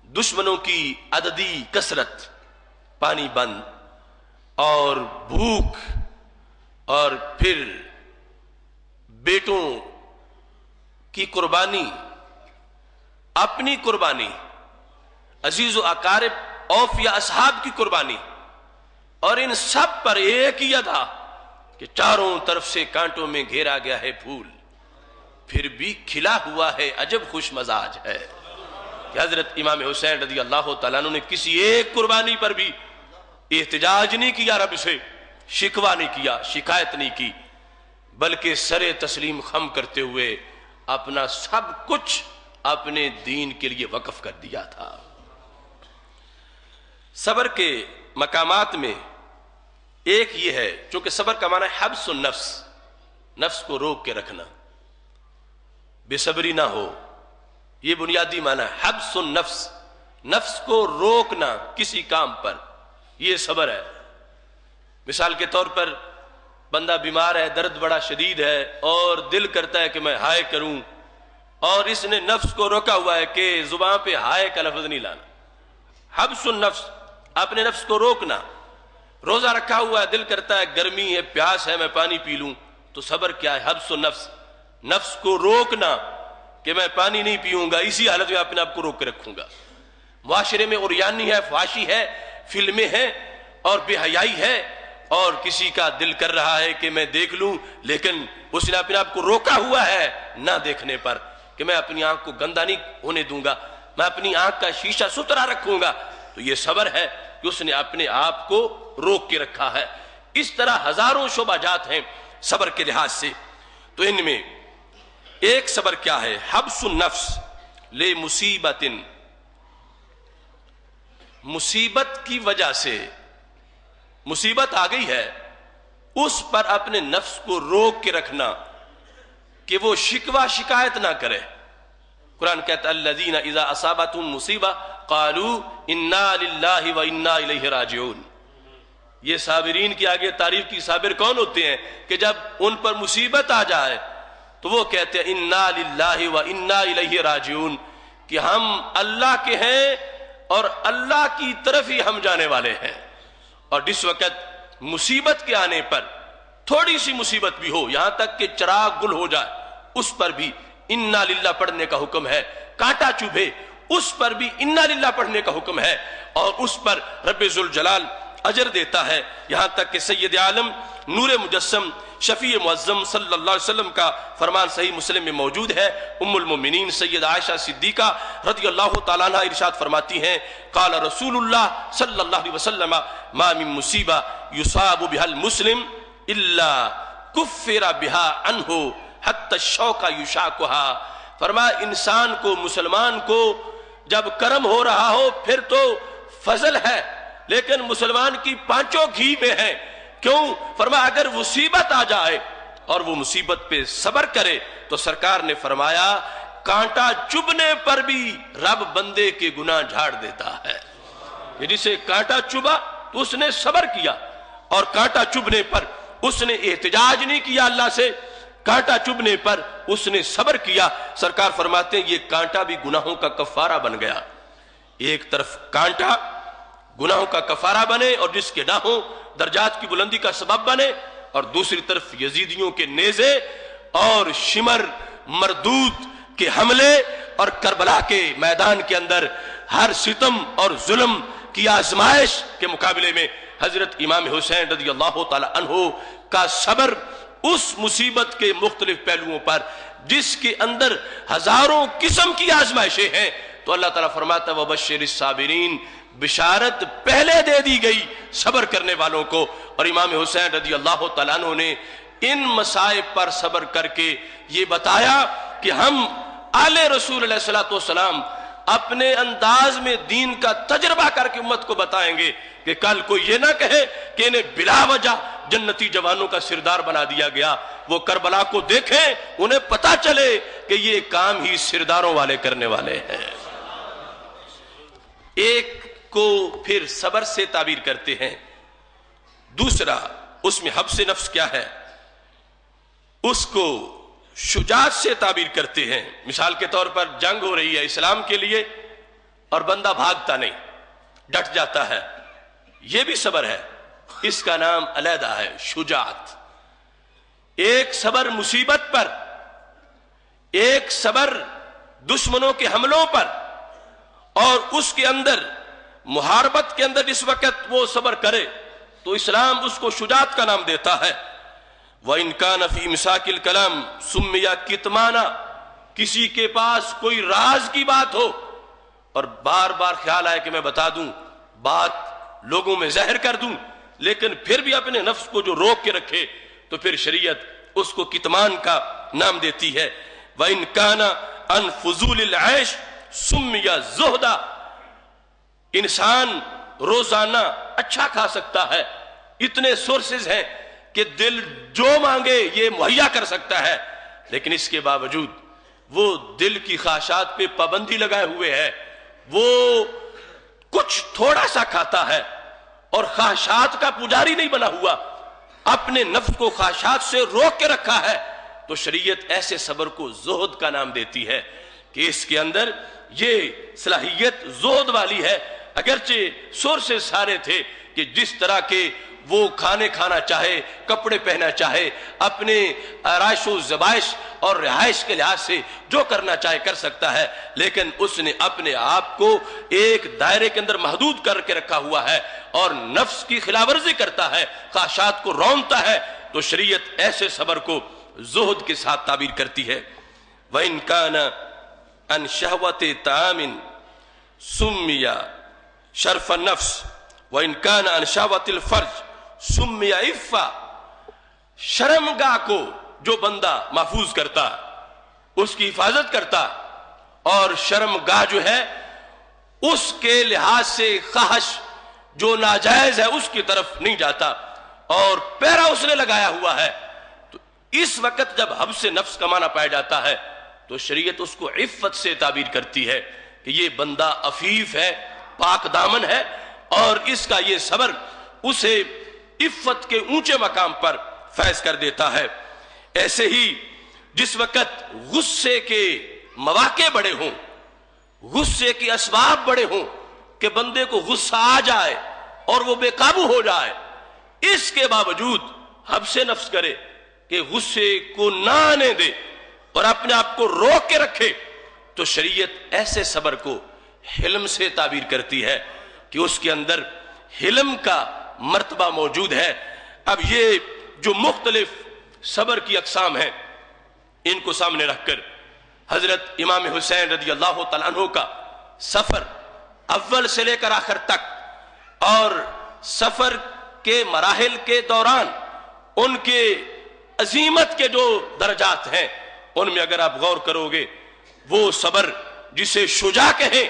دشمنوں کی عددی کثرت، پانی بند اور بھوک، اور پھر بیٹوں کی قربانی، اپنی قربانی، عزیز و اقارب اوفیا اصحاب کی قربانی، اور ان سب پر ایک ہی ادا کہ چاروں طرف سے کانٹوں میں گھیرا گیا ہے پھول، پھر بھی کھلا ہوا ہے عجب خوش مزاج ہے کہ حضرت امام حسین رضی اللہ تعالیٰ عنہ نے کسی ایک قربانی پر بھی احتجاج نہیں کیا، رب سے شکوہ نہیں کیا، شکایت نہیں کی، بلکہ سر تسلیم خم کرتے ہوئے اپنا سب کچھ اپنے دین کے لیے وقف کر دیا تھا۔ صبر کے مقامات میں ایک یہ ہے، چونکہ صبر کا معنی ہے حبس النفس، نفس کو روک کے رکھنا، بے صبری نہ ہو، یہ بنیادی معنی ہے حبس النفس، نفس کو روکنا کسی کام پر، یہ صبر ہے۔ مثال کے طور پر بندہ بیمار ہے، درد بڑا شدید ہے اور دل کرتا ہے کہ میں ہائے کروں، اور اس نے نفس کو روکا ہوا ہے کہ زبان پہ ہائے کا لفظ نہیں لانا، حبس النفس، اپنے نفس کو روکنا۔ روزہ رکھا ہوا ہے، دل کرتا ہے گرمی ہے، پیاس ہے، میں پانی پی لوں، تو صبر کیا ہے؟ حبس النفس، نفس کو روکنا کہ میں پانی نہیں پیوں گا، اسی حالت میں اپنے آپ کو روک کے رکھوں گا۔ معاشرے میں عریانی ہے، فحاشی ہے، فلمیں ہیں اور بے حیائی ہے، اور کسی کا دل کر رہا ہے کہ میں دیکھ لوں، لیکن اس نے اپنے آپ کو روکا ہوا ہے نہ دیکھنے پر کہ میں اپنی آنکھ کو گندا نہیں ہونے دوں گا، میں اپنی آنکھ کا شیشہ ستھرا رکھوں گا۔ تو یہ صبر ہے کہ اس نے اپنے آپ کو روک کے رکھا ہے۔ اس طرح ہزاروں شعبہ جات ہیں صبر کے لحاظ سے، تو ان میں ایک صبر کیا ہے؟ حبس النفس لے مصیبت، مصیبت کی وجہ سے، مصیبت آ گئی ہے، اس پر اپنے نفس کو روک کے رکھنا کہ وہ شکوہ شکایت نہ کرے۔ قرآن کہتا ہے الذین اذا اصابتهم مصیبہ قالوا انا للہ وانا الیہ راجعون۔ یہ صابرین کی آگے تعریف کی، صابر کون ہوتے ہیں کہ جب ان پر مصیبت آ جائے تو وہ کہتے ہیں انا للہ وانا الیہ راجعون، کہ ہم اللہ کے ہیں اور اللہ کی طرف ہی ہم جانے والے ہیں۔ اور جس وقت مصیبت کے آنے پر، تھوڑی سی مصیبت بھی ہو، یہاں تک کہ چراغ گل ہو جائے، اس پر بھی انا للہ پڑھنے کا حکم ہے، کانٹا چبھے اس پر بھی انا للہ پڑھنے کا حکم ہے، اور اس پر رب ذوالجلال اجر دیتا ہے۔ یہاں تک کہ سید عالم نور مجسم شفیع معظم صلی اللہ علیہ وسلم کا فرمان صحیح مسلم میں موجود ہے، ام المومنین سید عائشہ صدیقہ رضی اللہ تعالیٰ عنہ ارشاد فرماتی ہیں قال رسول اللہ صلی اللہ علیہ وسلم ما من مصیبہ یصاب بها المسلم الا کفر بها عنہ حتی الشوک یشاکها۔ فرمایا انسان کو، مسلمان کو جب کرم ہو رہا ہو پھر تو فضل ہے، لیکن مسلمان کی پانچوں گھی میں ہے۔ کیوں؟ فرمایا اگر مصیبت آ جائے اور وہ مصیبت پہ صبر کرے تو سرکار نے فرمایا کانٹا چبھنے پر بھی رب بندے کے گناہ جھاڑ دیتا ہے۔ کہ جسے کانٹا چبھا تو اس نے صبر کیا، اور کانٹا چبھنے پر اس نے احتجاج نہیں کیا اللہ سے، کانٹا چبھنے پر اس نے صبر کیا۔ سرکار فرماتے ہیں یہ کانٹا بھی گناہوں کا کفارہ بن گیا۔ ایک طرف کانٹا گناہوں کا کفارہ بنے اور جس کے نہ ہوں درجات کی بلندی کا سبب بنے، اور دوسری طرف یزیدیوں کے نیزے اور شمر مردود کے حملے، اور کربلا کے میدان کے اندر ہر ستم اور ظلم کی آزمائش کے مقابلے میں حضرت امام حسین رضی اللہ تعالی عنہ کا صبر اس مصیبت کے مختلف پہلوؤں پر جس کے اندر ہزاروں قسم کی آزمائشیں ہیں، تو اللہ تعالیٰ فرماتا ہے وَبَشِّرِ الصَّابِرِينَ، بشارت پہلے دے دی گئی صبر کرنے والوں کو۔ اور امام حسین رضی اللہ تعالیٰ عنہ نے ان مصائب پر صبر کر کے یہ بتایا کہ ہم آل رسول علیہ السلام اپنے انداز میں دین کا تجربہ کر کے امت کو بتائیں گے کہ کل کوئی یہ نہ کہے کہ انہیں بلا وجہ جنتی جوانوں کا سردار بنا دیا گیا۔ وہ کربلا کو دیکھیں، انہیں پتا چلے کہ یہ کام ہی سرداروں والے کرنے والے ہیں۔ ایک کو پھر صبر سے تعبیر کرتے ہیں، دوسرا اس میں حبس نفس کیا ہے اس کو شجاعت سے تعبیر کرتے ہیں۔ مثال کے طور پر جنگ ہو رہی ہے اسلام کے لیے اور بندہ بھاگتا نہیں، ڈٹ جاتا ہے، یہ بھی صبر ہے، اس کا نام علیحدہ ہے شجاعت۔ ایک صبر مصیبت پر، ایک صبر دشمنوں کے حملوں پر، اور اس کے اندر محاربت کے اندر جس وقت وہ صبر کرے تو اسلام اس کو شجاعت کا نام دیتا ہے۔ وَإِن كَانَ فِي مِسَاكِ الْكَلَامِ سُمِّيَ كِتْمَانًا، کسی کے پاس کوئی راز کی بات ہو اور بار بار خیال آئے کہ میں بتا دوں، بات لوگوں میں زہر کر دوں، لیکن پھر بھی اپنے نفس کو جو روک کے رکھے تو پھر شریعت اس کو کتمان کا نام دیتی ہے۔ وَإِن كَانَ عَنْ فُضُولِ الْعَيْشِ سُمِّيَ زُهْدًا، انسان روزانہ اچھا کھا سکتا ہے، اتنے سورسز ہیں کہ دل جو مانگے یہ مہیا کر سکتا ہے، لیکن اس کے باوجود وہ دل کی خواہشات پہ پابندی لگائے ہوئے ہے، وہ کچھ تھوڑا سا کھاتا ہے اور خواہشات کا پجاری نہیں بنا ہوا، اپنے نفس کو خواہشات سے روک کے رکھا ہے، تو شریعت ایسے صبر کو زہد کا نام دیتی ہے کہ اس کے اندر یہ صلاحیت زہد والی ہے۔ اگرچہ سورسز سارے تھے کہ جس طرح کے وہ کھانے کھانا چاہے، کپڑے پہنا چاہے، اپنے آرائش و زبائش اور رہائش کے لحاظ سے جو کرنا چاہے کر سکتا ہے، لیکن اس نے اپنے آپ کو ایک دائرے کے اندر محدود کر کے رکھا ہوا ہے اور نفس کی خلاف ورزی کرتا ہے، خواہشات کو رونتا ہے، تو شریعت ایسے صبر کو زہد کے ساتھ تعبیر کرتی ہے۔ وَإِن كَانَ عَنْ شَهْوَةِ طَعَامٍ سُمِّيَ شَرْفَ النَّفْسِ وَإِن كَانَ عَنْ شَهْوَةِ الْفَرْجِ سُمِّيَ عِفًّا، شرمگاہ کو جو بندہ محفوظ کرتا، اس کی حفاظت کرتا، اور شرمگاہ جو ہے اس کے لحاظ سے خواہش جو ناجائز ہے اس کی طرف نہیں جاتا اور پیرا اس نے لگایا ہوا ہے، تو اس وقت جب حبس نفس کا معنی پایا جاتا ہے تو شریعت اس کو عفت سے تعبیر کرتی ہے کہ یہ بندہ عفیف ہے، پاک دامن ہے، اور اس کا یہ صبر اسے عفت کے اونچے مقام پر فیض کر دیتا ہے۔ ایسے ہی جس وقت غصے کے مواقع بڑے ہوں، غصے کے اسباب بڑے ہوں کہ بندے کو غصہ آ جائے اور وہ بے قابو ہو جائے، اس کے باوجود حبس نفس کرے کہ غصے کو نہ آنے دے اور اپنے آپ کو روک کے رکھے، تو شریعت ایسے صبر کو حلم سے تعبیر کرتی ہے کہ اس کے اندر حلم کا مرتبہ موجود ہے۔ اب یہ جو مختلف صبر کی اقسام ہیں ان کو سامنے رکھ کر حضرت امام حسین رضی اللہ تعالیٰ عنہ کا سفر اول سے لے کر آخر تک اور سفر کے مراحل کے دوران ان کے عظیمت کے جو درجات ہیں ان میں اگر آپ غور کرو گے، وہ صبر جسے شجاع کہیں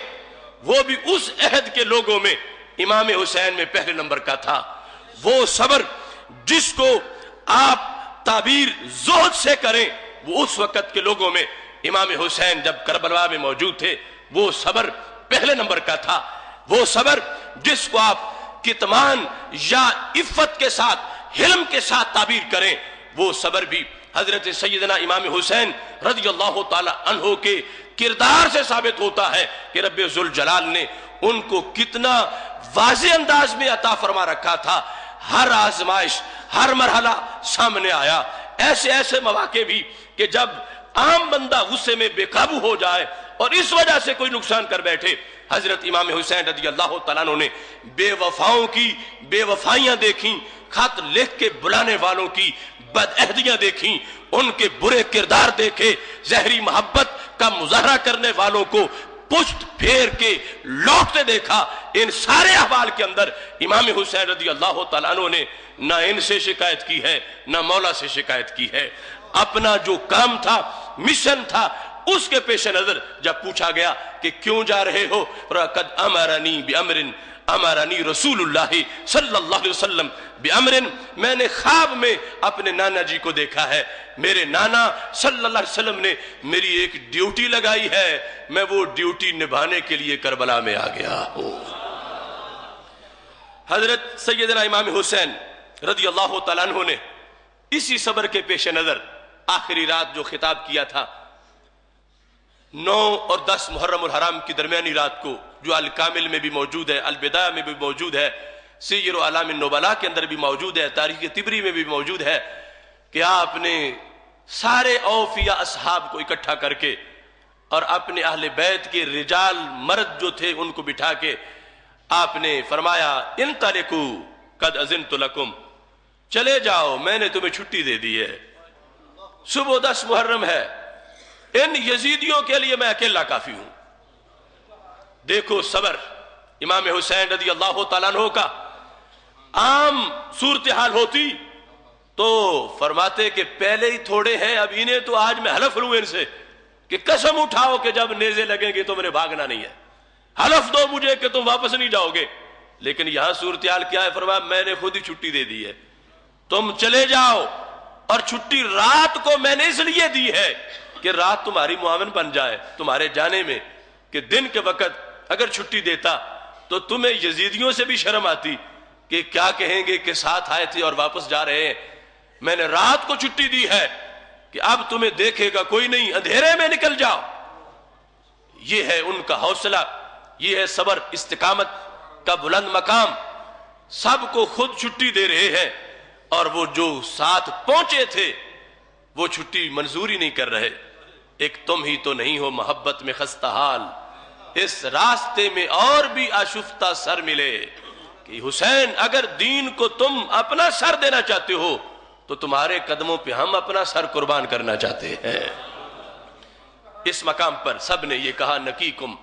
وہ بھی اس عہد کے لوگوں میں امام حسین میں پہلے نمبر کا تھا۔ وہ صبر جس کو آپ تعبیر زہد سے کریں وہ اس وقت کے لوگوں میں امام حسین جب کربلا میں موجود تھے وہ صبر پہلے نمبر کا تھا۔ وہ صبر جس کو آپ کتمان یا عفت کے ساتھ، حلم کے ساتھ تعبیر کریں، وہ صبر بھی حضرت سیدنا امام حسین رضی اللہ تعالی عنہ کے کردار سے ثابت ہوتا ہے کہ رب ذوالجلال نے ان کو کتنا واضح انداز میں عطا فرما رکھا تھا۔ ہر آزمائش، ہر مرحلہ سامنے آیا، ایسے ایسے مواقع بھی کہ جب عام بندہ غصے میں بے قابو ہو جائے اور اس وجہ سے کوئی نقصان کر بیٹھے۔ حضرت امام حسین رضی اللہ تعالیٰ عنہ نے بے وفاؤں کی بے وفائیاں دیکھیں، خط لکھ کے بلانے والوں کی بدعہدیاں دیکھیں، ان کے برے کردار دیکھے، زہری محبت کا مظاہرہ کرنے والوں کو پشت پھیر کے لوٹتے دیکھا۔ ان سارے احوال کے اندر امام حسین رضی اللہ تعالیٰ عنہ نے نہ ان سے شکایت کی ہے نہ مولا سے شکایت کی ہے۔ اپنا جو کام تھا، مشن تھا، اس کے پیش نظر جب پوچھا گیا کہ کیوں جا رہے ہو، قد امرنی بامر امرنی رسول اللہ صلی اللہ علیہ وسلم بامر، میں نے خواب میں اپنے نانا جی کو دیکھا ہے، میرے نانا صلی اللہ علیہ وسلم نے میری ایک ڈیوٹی لگائی ہے، میں وہ ڈیوٹی نبھانے کے لیے کربلا میں آ گیا ہوں۔ حضرت سیدنا امام حسین رضی اللہ تعالیٰ عنہ نے اسی صبر کے پیش نظر آخری رات جو خطاب کیا تھا، 9 اور 10 محرم الحرام کی درمیانی رات کو، جو الکامل میں بھی موجود ہے، البدایہ میں بھی موجود ہے، سیر اعلام النبلاء کے اندر بھی موجود ہے، تاریخ طبری میں بھی موجود ہے، کہ آپ نے سارے اوفیاء اصحاب کو اکٹھا کر کے اور اپنے اہل بیت کے رجال مرد جو تھے ان کو بٹھا کے آپ نے فرمایا انطلقوا قد اذنت لکم، چلے جاؤ، میں نے تمہیں چھٹی دے دی ہے، صبح 10 محرم ہے، ان یزیدیوں کے لیے میں اکیلا کافی ہوں۔ دیکھو صبر امام حسین رضی اللہ تعالیٰ عنہ کا۔ عام صورتحال ہوتی تو فرماتے کہ پہلے ہی تھوڑے ہیں، اب انہیں تو آج میں حلف لوں ان سے کہ قسم اٹھاؤ کہ جب نیزے لگیں گے تو میرے بھاگنا نہیں ہے، حلف دو مجھے کہ تم واپس نہیں جاؤ گے۔ لیکن یہاں صورتحال کیا ہے؟ فرمایا میں نے خود ہی چھٹی دے دی ہے، تم چلے جاؤ، اور چھٹی رات کو میں نے اس لیے دی ہے کہ رات تمہاری معاون بن جائے تمہارے جانے میں، کہ دن کے وقت اگر چھٹی دیتا تو تمہیں یزیدیوں سے بھی شرم آتی کہ کیا کہیں گے کہ ساتھ آئے تھے اور واپس جا رہے ہیں۔ میں نے رات کو چھٹی دی ہے کہ اب تمہیں دیکھے گا کوئی نہیں، اندھیرے میں نکل جاؤ۔ یہ ہے ان کا حوصلہ، یہ ہے صبر، استقامت کا بلند مقام۔ سب کو خود چھٹی دے رہے ہیں، اور وہ جو ساتھ پہنچے تھے وہ چھٹی منظوری نہیں کر رہے۔ ایک تم ہی تو نہیں ہو محبت میں خستہ حال، اس راستے میں اور بھی آشفتہ سر ملے، کہ حسین اگر دین کو تم اپنا سر دینا چاہتے ہو تو تمہارے قدموں پہ ہم اپنا سر قربان کرنا چاہتے ہیں۔ اس مقام پر سب نے یہ کہا نقیکم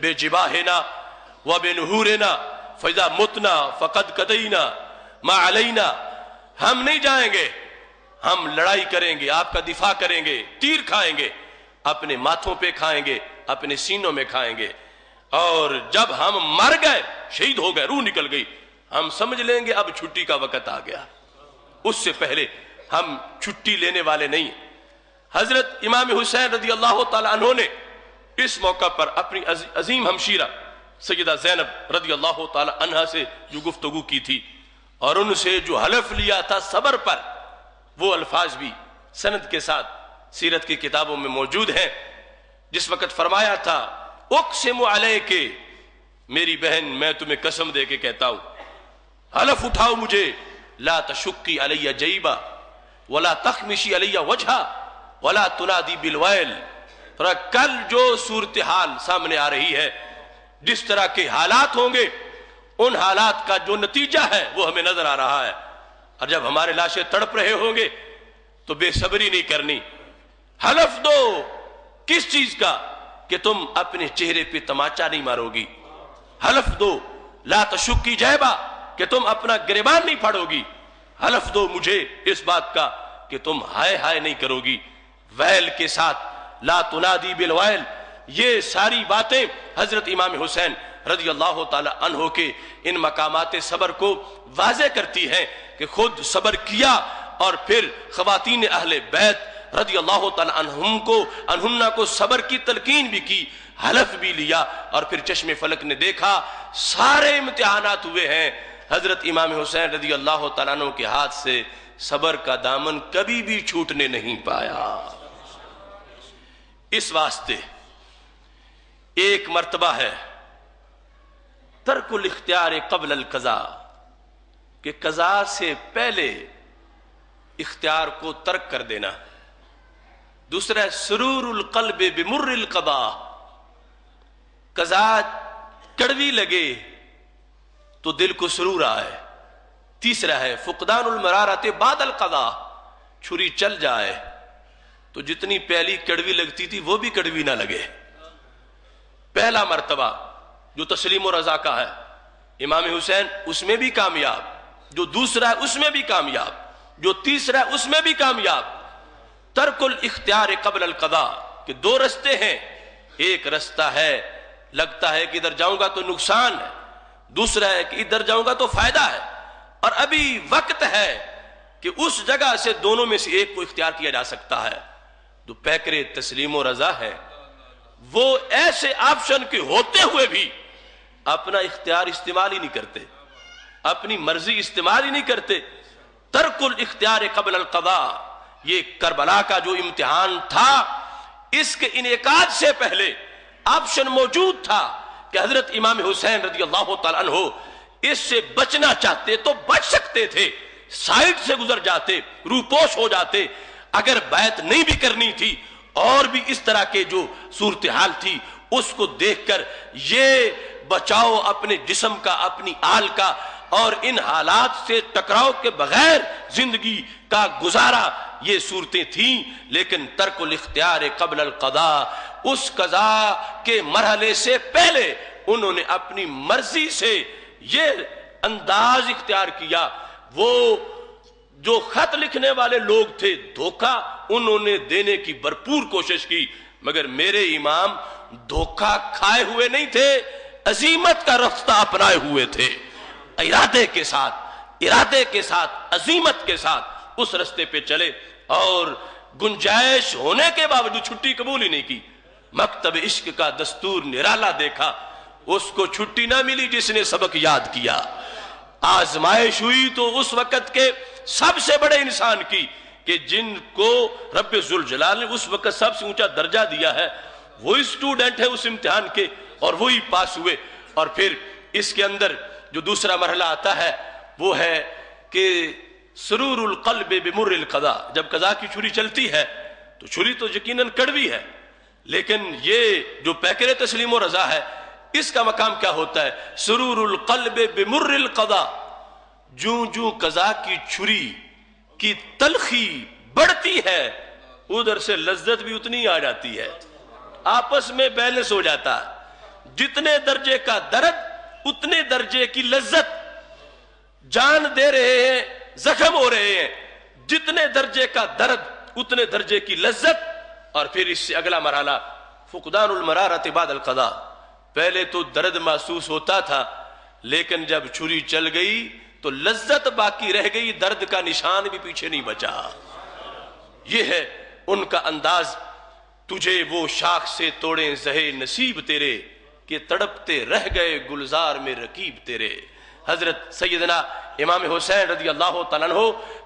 بے جباہنا و بے نحورنا فاذا متنا فقد قضینا ما علینا، ہم نہیں جائیں گے، ہم لڑائی کریں گے، آپ کا دفاع کریں گے، تیر کھائیں گے، اپنے ماتھوں پہ کھائیں گے، اپنے سینوں میں کھائیں گے، اور جب ہم مر گئے، شہید ہو گئے، روح نکل گئی، ہم سمجھ لیں گے اب چھٹی کا وقت آ گیا، اس سے پہلے ہم چھٹی لینے والے نہیں۔ حضرت امام حسین رضی اللہ تعالی عنہ نے اس موقع پر اپنی عظیم ہمشیرہ سیدہ زینب رضی اللہ تعالی عنہ سے جو گفتگو کی تھی، اور ان سے جو حلف لیا تھا صبر پر، وہ الفاظ بھی سند کے ساتھ سیرت کی کتابوں میں موجود ہیں۔ جس وقت فرمایا تھا اقسم علیک، میری بہن میں تمہیں قسم دے کے کہتا ہوں، حلف اٹھاؤ مجھے، لا تشقی علی جیبا ولا تخمشی علی وجہا ولا تنادی بالویل۔ کل جو صورتحال سامنے آ رہی ہے، جس طرح کے حالات ہوں گے، ان حالات کا جو نتیجہ ہے وہ ہمیں نظر آ رہا ہے، اور جب ہمارے لاشیں تڑپ رہے ہوں گے تو بے صبری نہیں کرنی۔ حلف دو کس چیز کا؟ کہ تم اپنے چہرے پہ تماچا نہیں مارو گی۔ حلف دو لا تشقی جیبا، کہ تم اپنا گریبان نہیں پھاڑو گی۔ حلف دو مجھے اس بات کا کہ تم ہائے ہائے نہیں کرو گی۔ ویل کے ساتھ لا تنادی بالویل، یہ ساری باتیں حضرت امام حسین رضی اللہ تعالی عنہ کے ان مقامات صبر کو واضح کرتی ہیں کہ خود صبر کیا، اور پھر خواتین اہل بیت رضی اللہ تعالی عنہن کو صبر کی تلقین بھی کی، حلف بھی لیا، اور پھر چشم فلک نے دیکھا سارے امتحانات ہوئے ہیں، حضرت امام حسین رضی اللہ تعالیٰ عنہ کے ہاتھ سے صبر کا دامن کبھی بھی چھوٹنے نہیں پایا۔ اس واسطے ایک مرتبہ ہے ترک الاختیار قبل القضاء، کہ قضاء سے پہلے اختیار کو ترک کر دینا۔ دوسرا ہے سرور القلب بمر القضاء، قضا کڑوی لگے تو دل کو سرور آئے. تیسرا ہے فقدان المرارت بعد القضاء، چھری چل جائے تو جتنی پہلی کڑوی لگتی تھی وہ بھی کڑوی نہ لگے. پہلا مرتبہ جو تسلیم و رضا کا ہے، امام حسین اس میں بھی کامیاب، جو دوسرا ہے اس میں بھی کامیاب، جو تیسرا ہے اس میں بھی کامیاب. ترک الاختیار قبل القضاء کہ دو رستے ہیں، ایک رستہ ہے لگتا ہے کہ ادھر جاؤں گا تو نقصان ہے، دوسرا ہے کہ ادھر جاؤں گا تو فائدہ ہے، اور ابھی وقت ہے کہ اس جگہ سے دونوں میں سے ایک کو اختیار کیا جا سکتا ہے. جو پیکرے تسلیم و رضا ہے وہ ایسے آپشن کے ہوتے ہوئے بھی اپنا اختیار استعمال ہی نہیں کرتے، اپنی مرضی استعمال ہی نہیں کرتے. ترک الاختیار قبل القضاء، یہ کربلا کا جو امتحان تھا اس کے انعقاد سے پہلے آپشن موجود تھا کہ حضرت امام حسین رضی اللہ تعالیٰ عنہ اس سے بچنا چاہتے تو بچ سکتے تھے، سائڈ سے گزر جاتے، روپوش ہو جاتے. اگر بیعت نہیں بھی کرنی تھی اور بھی اس طرح کے جو صورتحال تھی اس کو دیکھ کر یہ بچاؤ اپنے جسم کا، اپنی آل کا، اور ان حالات سے ٹکراؤ کے بغیر زندگی کا گزارا، یہ صورتیں تھیں. لیکن ترک الاختیار قبل القضاء، اس قضا کے مرحلے سے پہلے انہوں نے اپنی مرضی سے یہ انداز اختیار کیا. وہ جو خط لکھنے والے لوگ تھے دھوکہ انہوں نے دینے کی بھرپور کوشش کی، مگر میرے امام دھوکہ کھائے ہوئے نہیں تھے، عزیمت کا راستہ اپنائے ہوئے تھے. ارادے کے ساتھ عزیمت کے ساتھ اس راستے پہ چلے، اور گنجائش ہونے کے باوجود چھٹی قبول ہی نہیں کی. مکتب عشق کا دستور نرالا دیکھا، اس کو چھٹی نہ ملی جس نے سبق یاد کیا. آزمائش ہوئی تو اس وقت کے سب سے بڑے انسان کی کہ جن کو رب ذوالجلال نے اس وقت سب سے اونچا درجہ دیا ہے، وہی اسٹوڈنٹ ہے اس امتحان کے اور وہی پاس ہوئے. اور پھر اس کے اندر جو دوسرا مرحلہ آتا ہے وہ ہے کہ سرور القلب بمر القضاء. جب قضا کی چھری چلتی ہے تو چھری تو یقیناً کڑوی ہے، لیکن یہ جو پیکر تسلیم و رضا ہے اس کا مقام کیا ہوتا ہے؟ سرور القلب بمر القضاء. جوں جوں قضا کی چھری کی تلخی بڑھتی ہے ادھر سے لذت بھی اتنی آ جاتی ہے، آپس میں بیلنس ہو جاتا ہے. جتنے درجے کا درد اتنے درجے کی لذت، جان دے رہے ہیں زخم ہو رہے ہیں، جتنے درجے کا درد اتنے درجے کی لذت. اور پھر اس سے اگلا مرحلہ فقدان المرارت بعد القضاء. پہلے تو درد محسوس ہوتا تھا لیکن جب چھری چل گئی تو لذت باقی رہ گئی، درد کا نشان بھی پیچھے نہیں بچا. یہ ہے ان کا انداز. تجھے وہ شاخ سے توڑیں زہے نصیب تیرے کہ تڑپتے رہ گئے گلزار میں رکیب تیرے. حضرت سیدنا امام حسین رضی اللہ تعالیٰ عنہ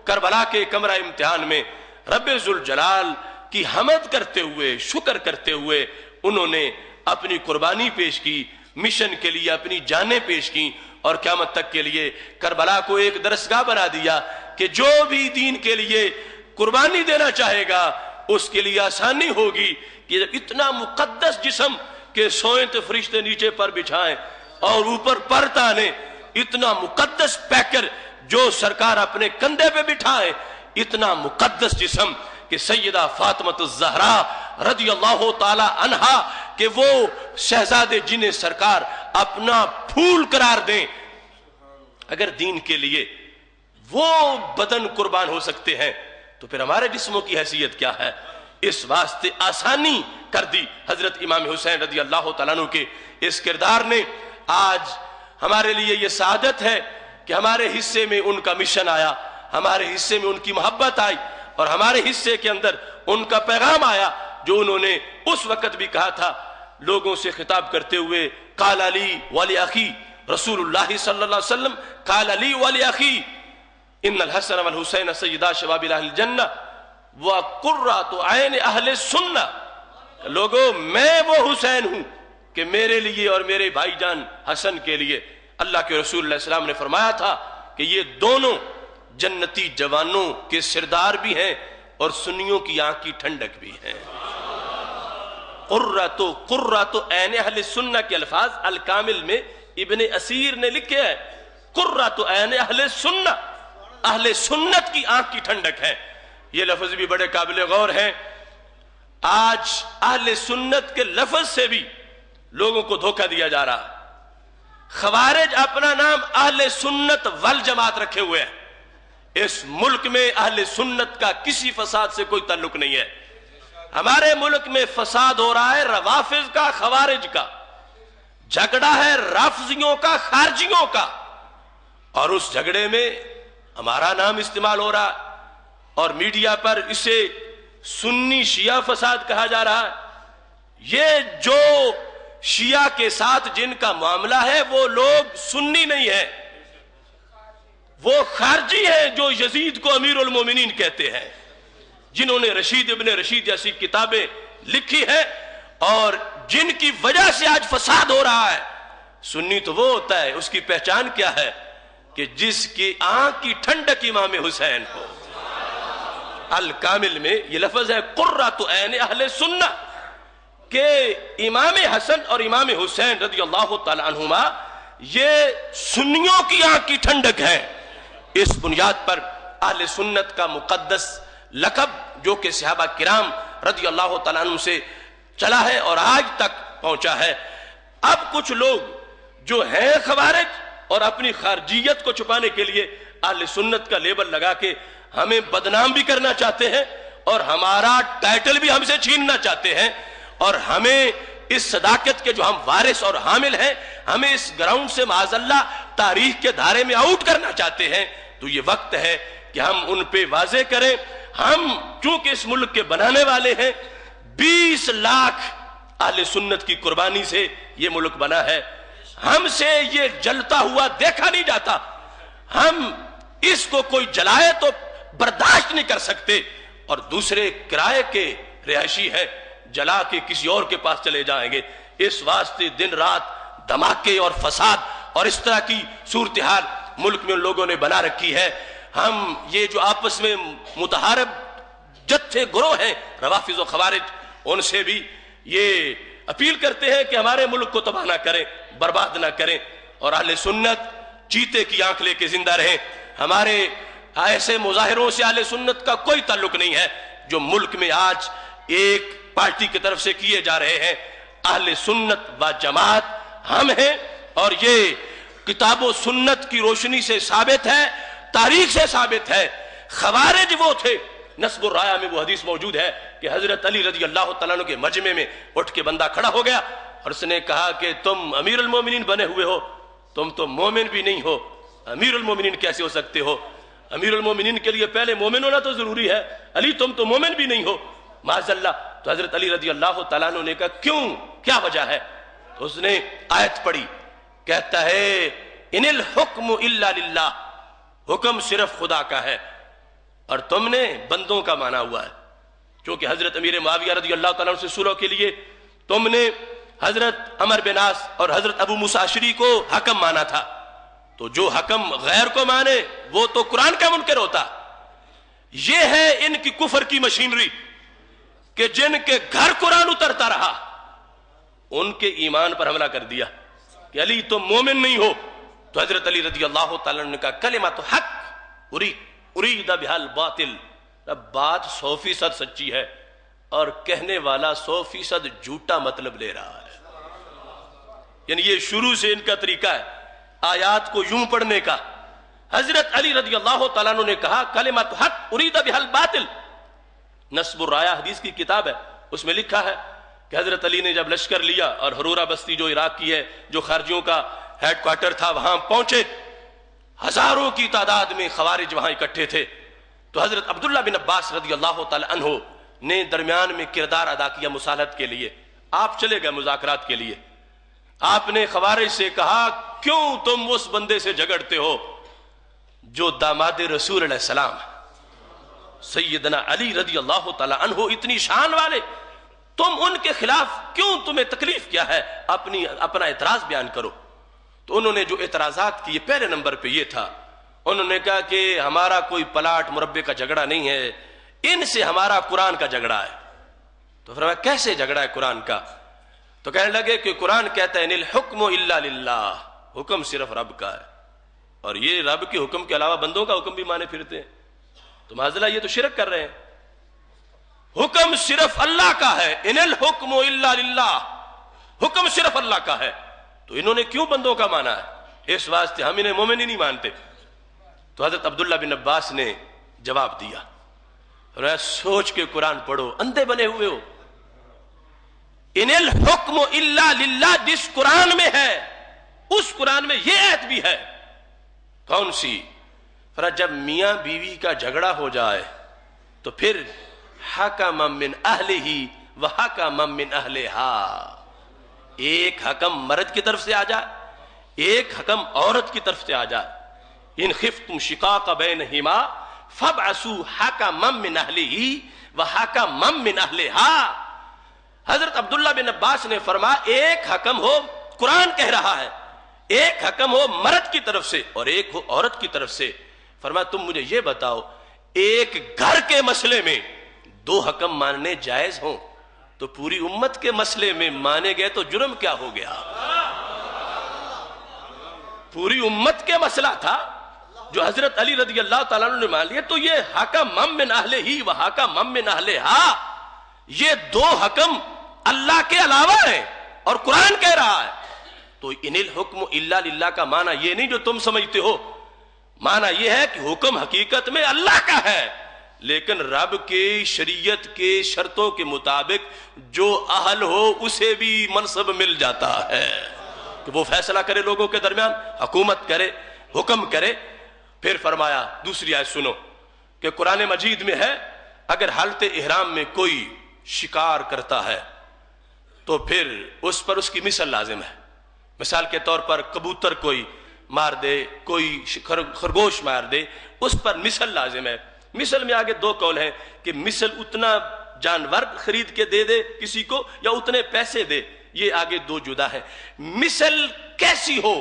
کربلا کے کمرہ امتحان میں رب ذوالجلال کی حمد کرتے ہوئے، شکر کرتے ہوئے انہوں نے اپنی قربانی پیش کی، مشن کے لیے اپنی جانیں پیش کی، اور قیامت تک کے لیے کربلا کو ایک درسگاہ بنا دیا کہ جو بھی دین کے لیے قربانی دینا چاہے گا اس کے لیے آسانی ہوگی. کہ جب اتنا مقدس جسم کہ سوئیں تو فرشتے نیچے پر بچھائیں اور اوپر پر تانے، اتنا مقدس پیکر جو سرکار اپنے کندھے پہ بٹھائیں، اتنا مقدس جسم کہ سیدہ فاطمہ الزہرا رضی اللہ تعالی عنہا کہ وہ شہزادے جنہیں سرکار اپنا پھول قرار دیں، اگر دین کے لیے وہ بدن قربان ہو سکتے ہیں تو پھر ہمارے جسموں کی حیثیت کیا ہے. اس واسطے آسانی کر دی حضرت امام حسین رضی اللہ تعالیٰ عنہ کے اس کردار نے. آج ہمارے لیے یہ سعادت ہے کہ ہمارے حصے میں ان کا مشن آیا، ہمارے حصے میں ان کی محبت آئی، اور ہمارے حصے کے اندر ان کا پیغام آیا جو انہوں نے اس وقت بھی کہا تھا لوگوں سے خطاب کرتے ہوئے. قال علی ولی اخی رسول اللہ صلی اللہ علیہ وسلم، قال علی ولی اخی ان الحسن والحسین سیدا شباب اہل الجنہ وقرۃ عین اہل السنہ. لوگوں میں وہ حسین ہوں کہ میرے لیے اور میرے بھائی جان حسن کے لیے اللہ کے رسول علیہ السلام نے فرمایا تھا کہ یہ دونوں جنتی جوانوں کے سردار بھی ہیں اور سنیوں کی آنکھ کی ٹھنڈک بھی ہیں. قرۃ عین اہل سنہ کے الفاظ الکامل میں ابن اسیر نے لکھے ہیں، قرۃ عین اہل سنہ، اہل سنت کی آنکھ کی ٹھنڈک ہے۔ یہ لفظ بھی بڑے قابل غور ہیں۔ آج اہل سنت کے لفظ سے بھی لوگوں کو دھوکہ دیا جا رہا۔ خوارج اپنا نام اہل سنت والجماعت رکھے ہوئے ہیں۔ اس ملک میں اہل سنت کا کسی فساد سے کوئی تعلق نہیں ہے۔ ہمارے ملک میں فساد ہو رہا ہے روافض کا، خوارج کا، جھگڑا ہے رافضیوں کا، خارجیوں کا، اور اس جھگڑے میں ہمارا نام استعمال ہو رہا ہے، اور میڈیا پر اسے سنی شیعہ فساد کہا جا رہا ہے۔ یہ جو شیعہ کے ساتھ جن کا معاملہ ہے وہ لوگ سنی نہیں ہیں، وہ خارجی ہیں جو یزید کو امیر المومنین کہتے ہیں، جنہوں نے رشید ابن رشید جیسی کتابیں لکھی ہیں، اور جن کی وجہ سے آج فساد ہو رہا ہے۔ سنی تو وہ ہوتا ہے، اس کی پہچان کیا ہے؟ کہ جس کی آنکھ کی ٹھنڈک امام حسین ہو۔ الکامل میں یہ لفظ ہے قرۃ عین اہل سنہ، کہ امام حسن اور امام حسین رضی اللہ تعالی عنہما یہ سنیوں کی آنکھ کی ٹھنڈک ہے۔ اس بنیاد پر اہل سنت کا مقدس لقب جو کہ صحابہ کرام رضی اللہ تعالیٰ عنہ سے چلا ہے اور آج تک پہنچا ہے، اب کچھ لوگ جو ہیں خوارج اور اپنی خارجیت کو چھپانے کے لیے اہل سنت کا لیبل لگا کے ہمیں بدنام بھی کرنا چاہتے ہیں، اور ہمارا ٹائٹل بھی ہم سے چھیننا چاہتے ہیں، اور ہمیں اس صداقت کے جو ہم وارث اور حامل ہیں، ہمیں اس گراؤنڈ سے معاذ اللہ تاریخ کے دھارے میں آؤٹ کرنا چاہتے ہیں۔ تو یہ وقت ہے کہ ہم ان پہ واضح کریں۔ ہم چونکہ اس ملک کے بنانے والے ہیں، 20 لاکھ اہل سنت کی قربانی سے یہ ملک بنا ہے، ہم سے یہ جلتا ہوا دیکھا نہیں جاتا۔ ہم اس کو کوئی جلائے تو برداشت نہیں کر سکتے، اور دوسرے کرائے کے رہائشی ہے، جلا کے کسی اور کے پاس چلے جائیں گے۔ اس واسطے دن رات دھماکے اور فساد اور اس طرح کی صورتحال ملک میں ان لوگوں نے بنا رکھی ہے۔ ہم یہ جو آپس میں متحارب جتھے گروہ ہیں روافض و خوارج، ان سے بھی یہ اپیل کرتے ہیں کہ ہمارے ملک کو تباہ نہ کریں، برباد نہ کریں، اور اہل سنت چیتے کی آنکھ لے کے زندہ رہیں۔ ہمارے ایسے مظاہروں سے اہل سنت کا کوئی تعلق نہیں ہے جو ملک میں آج ایک پارٹی کی طرف سے کیے جا رہے ہیں۔ اہل سنت و جماعت ہم ہیں، اور یہ کتاب و سنت کی روشنی سے ثابت ہے، تاریخ سے ثابت ہے۔ خوارج وہ تھے، نصب الرایہ میں وہ حدیث موجود ہے کہ حضرت علی رضی اللہ تعالیٰ عنہ کے مجمع میں اٹھ کے بندہ کھڑا ہو گیا اور اس نے کہا کہ تم امیر المومنین بنے ہوئے ہو، تم تو مومن بھی نہیں ہو، امیر المومنین کیسے ہو سکتے ہو؟ امیر المومنین کے لیے پہلے مومن ہونا تو ضروری ہے، علی تم تو مومن بھی نہیں ہو، معاذ اللہ۔ تو حضرت علی رضی اللہ تعالیٰ عنہ نے کہا کیوں، کیا وجہ ہے؟ تو اس نے آیت پڑھی، کہتا ہے ان الحکم الا للہ، حکم صرف خدا کا ہے، اور تم نے بندوں کا مانا ہوا ہے، کیونکہ حضرت امیر معاویہ رضی اللہ تعالیٰ عنہ سے صلح کے لیے تم نے حضرت عمر بن عاص اور حضرت ابو موسیٰ اشعری کو حکم مانا تھا، تو جو حکم غیر کو مانے وہ تو قرآن کا منکر ہوتا۔ یہ ہے ان کی کفر کی مشینری کہ جن کے گھر قرآن اترتا رہا ان کے ایمان پر حملہ کر دیا کہ علی تم مومن نہیں ہو۔ تو حضرت علی رضی اللہ تعالیٰ عنہ کا کلمۃ حق ارید بہا الباطل، بات 100% سچی ہے اور کہنے والا 100% جھوٹا مطلب لے رہا ہے۔ یعنی یہ شروع سے ان کا طریقہ ہے آیات کو یوں پڑھنے کا۔ حضرت علی رضی اللہ تعالیٰ عنہ نے کہا کلمۃ حق ارید بہا الباطل، نصب الرایہ حدیث کی کتاب ہے، اس میں لکھا ہے کہ حضرت علی نے جب لشکر لیا اور حرورہ بستی جو عراق کی ہے، جو خارجیوں کا ہیڈ کوارٹر تھا، وہاں پہنچے، ہزاروں کی تعداد میں خوارج وہاں اکٹھے تھے، تو حضرت عبداللہ بن عباس رضی اللہ تعالی عنہ نے درمیان میں کردار ادا کیا مصالحت کے لیے۔ آپ چلے گئے مذاکرات کے لیے، آپ نے خوارج سے کہا کیوں تم اس بندے سے جھگڑتے ہو جو داماد رسول علیہ السلام سیدنا علی رضی اللہ تعالی عنہ اتنی شان والے، تم ان کے خلاف کیوں، تمہیں تکلیف کیا ہے، اپنا اعتراض بیان کرو۔ تو انہوں نے جو اعتراضات کیے پہلے نمبر پہ یہ تھا، انہوں نے کہا کہ ہمارا کوئی پلاٹ مربع کا جھگڑا نہیں ہے، ان سے ہمارا قرآن کا جھگڑا ہے۔ تو فرمایا کیسے جھگڑا ہے قرآن کا؟ تو کہنے لگے کہ قرآن کہتا ہے ان الحکم الا للہ، حکم صرف رب کا ہے، اور یہ رب کے حکم کے علاوہ بندوں کا حکم بھی مانے پھرتے ہیں، تو معاذ اللہ یہ تو شرک کر رہے ہیں۔ حکم صرف اللہ کا ہے، ان الحکم الا للہ، حکم صرف اللہ کا ہے، تو انہوں نے کیوں بندوں کا مانا ہے؟ اس واسطے ہم انہیں مومن ہی نہیں مانتے۔ تو حضرت عبداللہ بن عباس نے جواب دیا، سوچ کے قرآن پڑھو، اندھے بنے ہوئے ہو۔ ان الحکم الا للہ جس قرآن میں ہے، اس قرآن میں یہ آیت بھی ہے۔ کون سی؟ جب میاں بیوی کا جھگڑا ہو جائے تو پھر حکم من اہلہ و حکم من اہلہا، ایک حکم مرد کی طرف سے آ جائے، ایک حکم عورت کی طرف سے آ جائے۔ ان خفتم شقاق بینہما فابعثوا حکما من اہلہ و حکما من اہلہا۔ حضرت عبداللہ بن عباس نے فرمایا ایک حکم ہو، قرآن کہہ رہا ہے، ایک حکم ہو مرد کی طرف سے اور ایک ہو عورت کی طرف سے۔ فرمایا تم مجھے یہ بتاؤ، ایک گھر کے مسئلے میں دو حکم ماننے جائز ہوں تو پوری امت کے مسئلے میں مانے گئے تو جرم کیا ہو گیا؟ پوری امت کے مسئلہ تھا جو حضرت علی رضی اللہ تعالیٰ عنہ نے مان لیا، تو یہ حکم من اہلہ و حکم من اہلہا، یہ دو حکم اللہ کے علاوہ ہیں اور قرآن کہہ رہا ہے۔ تو ان الحکم الا للہ کا معنی یہ نہیں جو تم سمجھتے ہو، معنی یہ ہے کہ حکم حقیقت میں اللہ کا ہے، لیکن رب کے شریعت کے شرطوں کے مطابق جو اہل ہو اسے بھی منصب مل جاتا ہے کہ وہ فیصلہ کرے، لوگوں کے درمیان حکومت کرے، حکم کرے۔ پھر فرمایا دوسری آیت سنو کہ قرآن مجید میں ہے اگر حالت احرام میں کوئی شکار کرتا ہے تو پھر اس پر اس کی مثل لازم ہے۔ مثال کے طور پر کبوتر کوئی مار دے، کوئی خرگوش مار دے، اس پر مثل لازم ہے۔ مثل میں آگے دو قول ہیں کہ مثل اتنا جانور خرید کے دے دے کسی کو یا اتنے پیسے دے، یہ آگے دو جدا ہے۔ مثل کیسی ہو،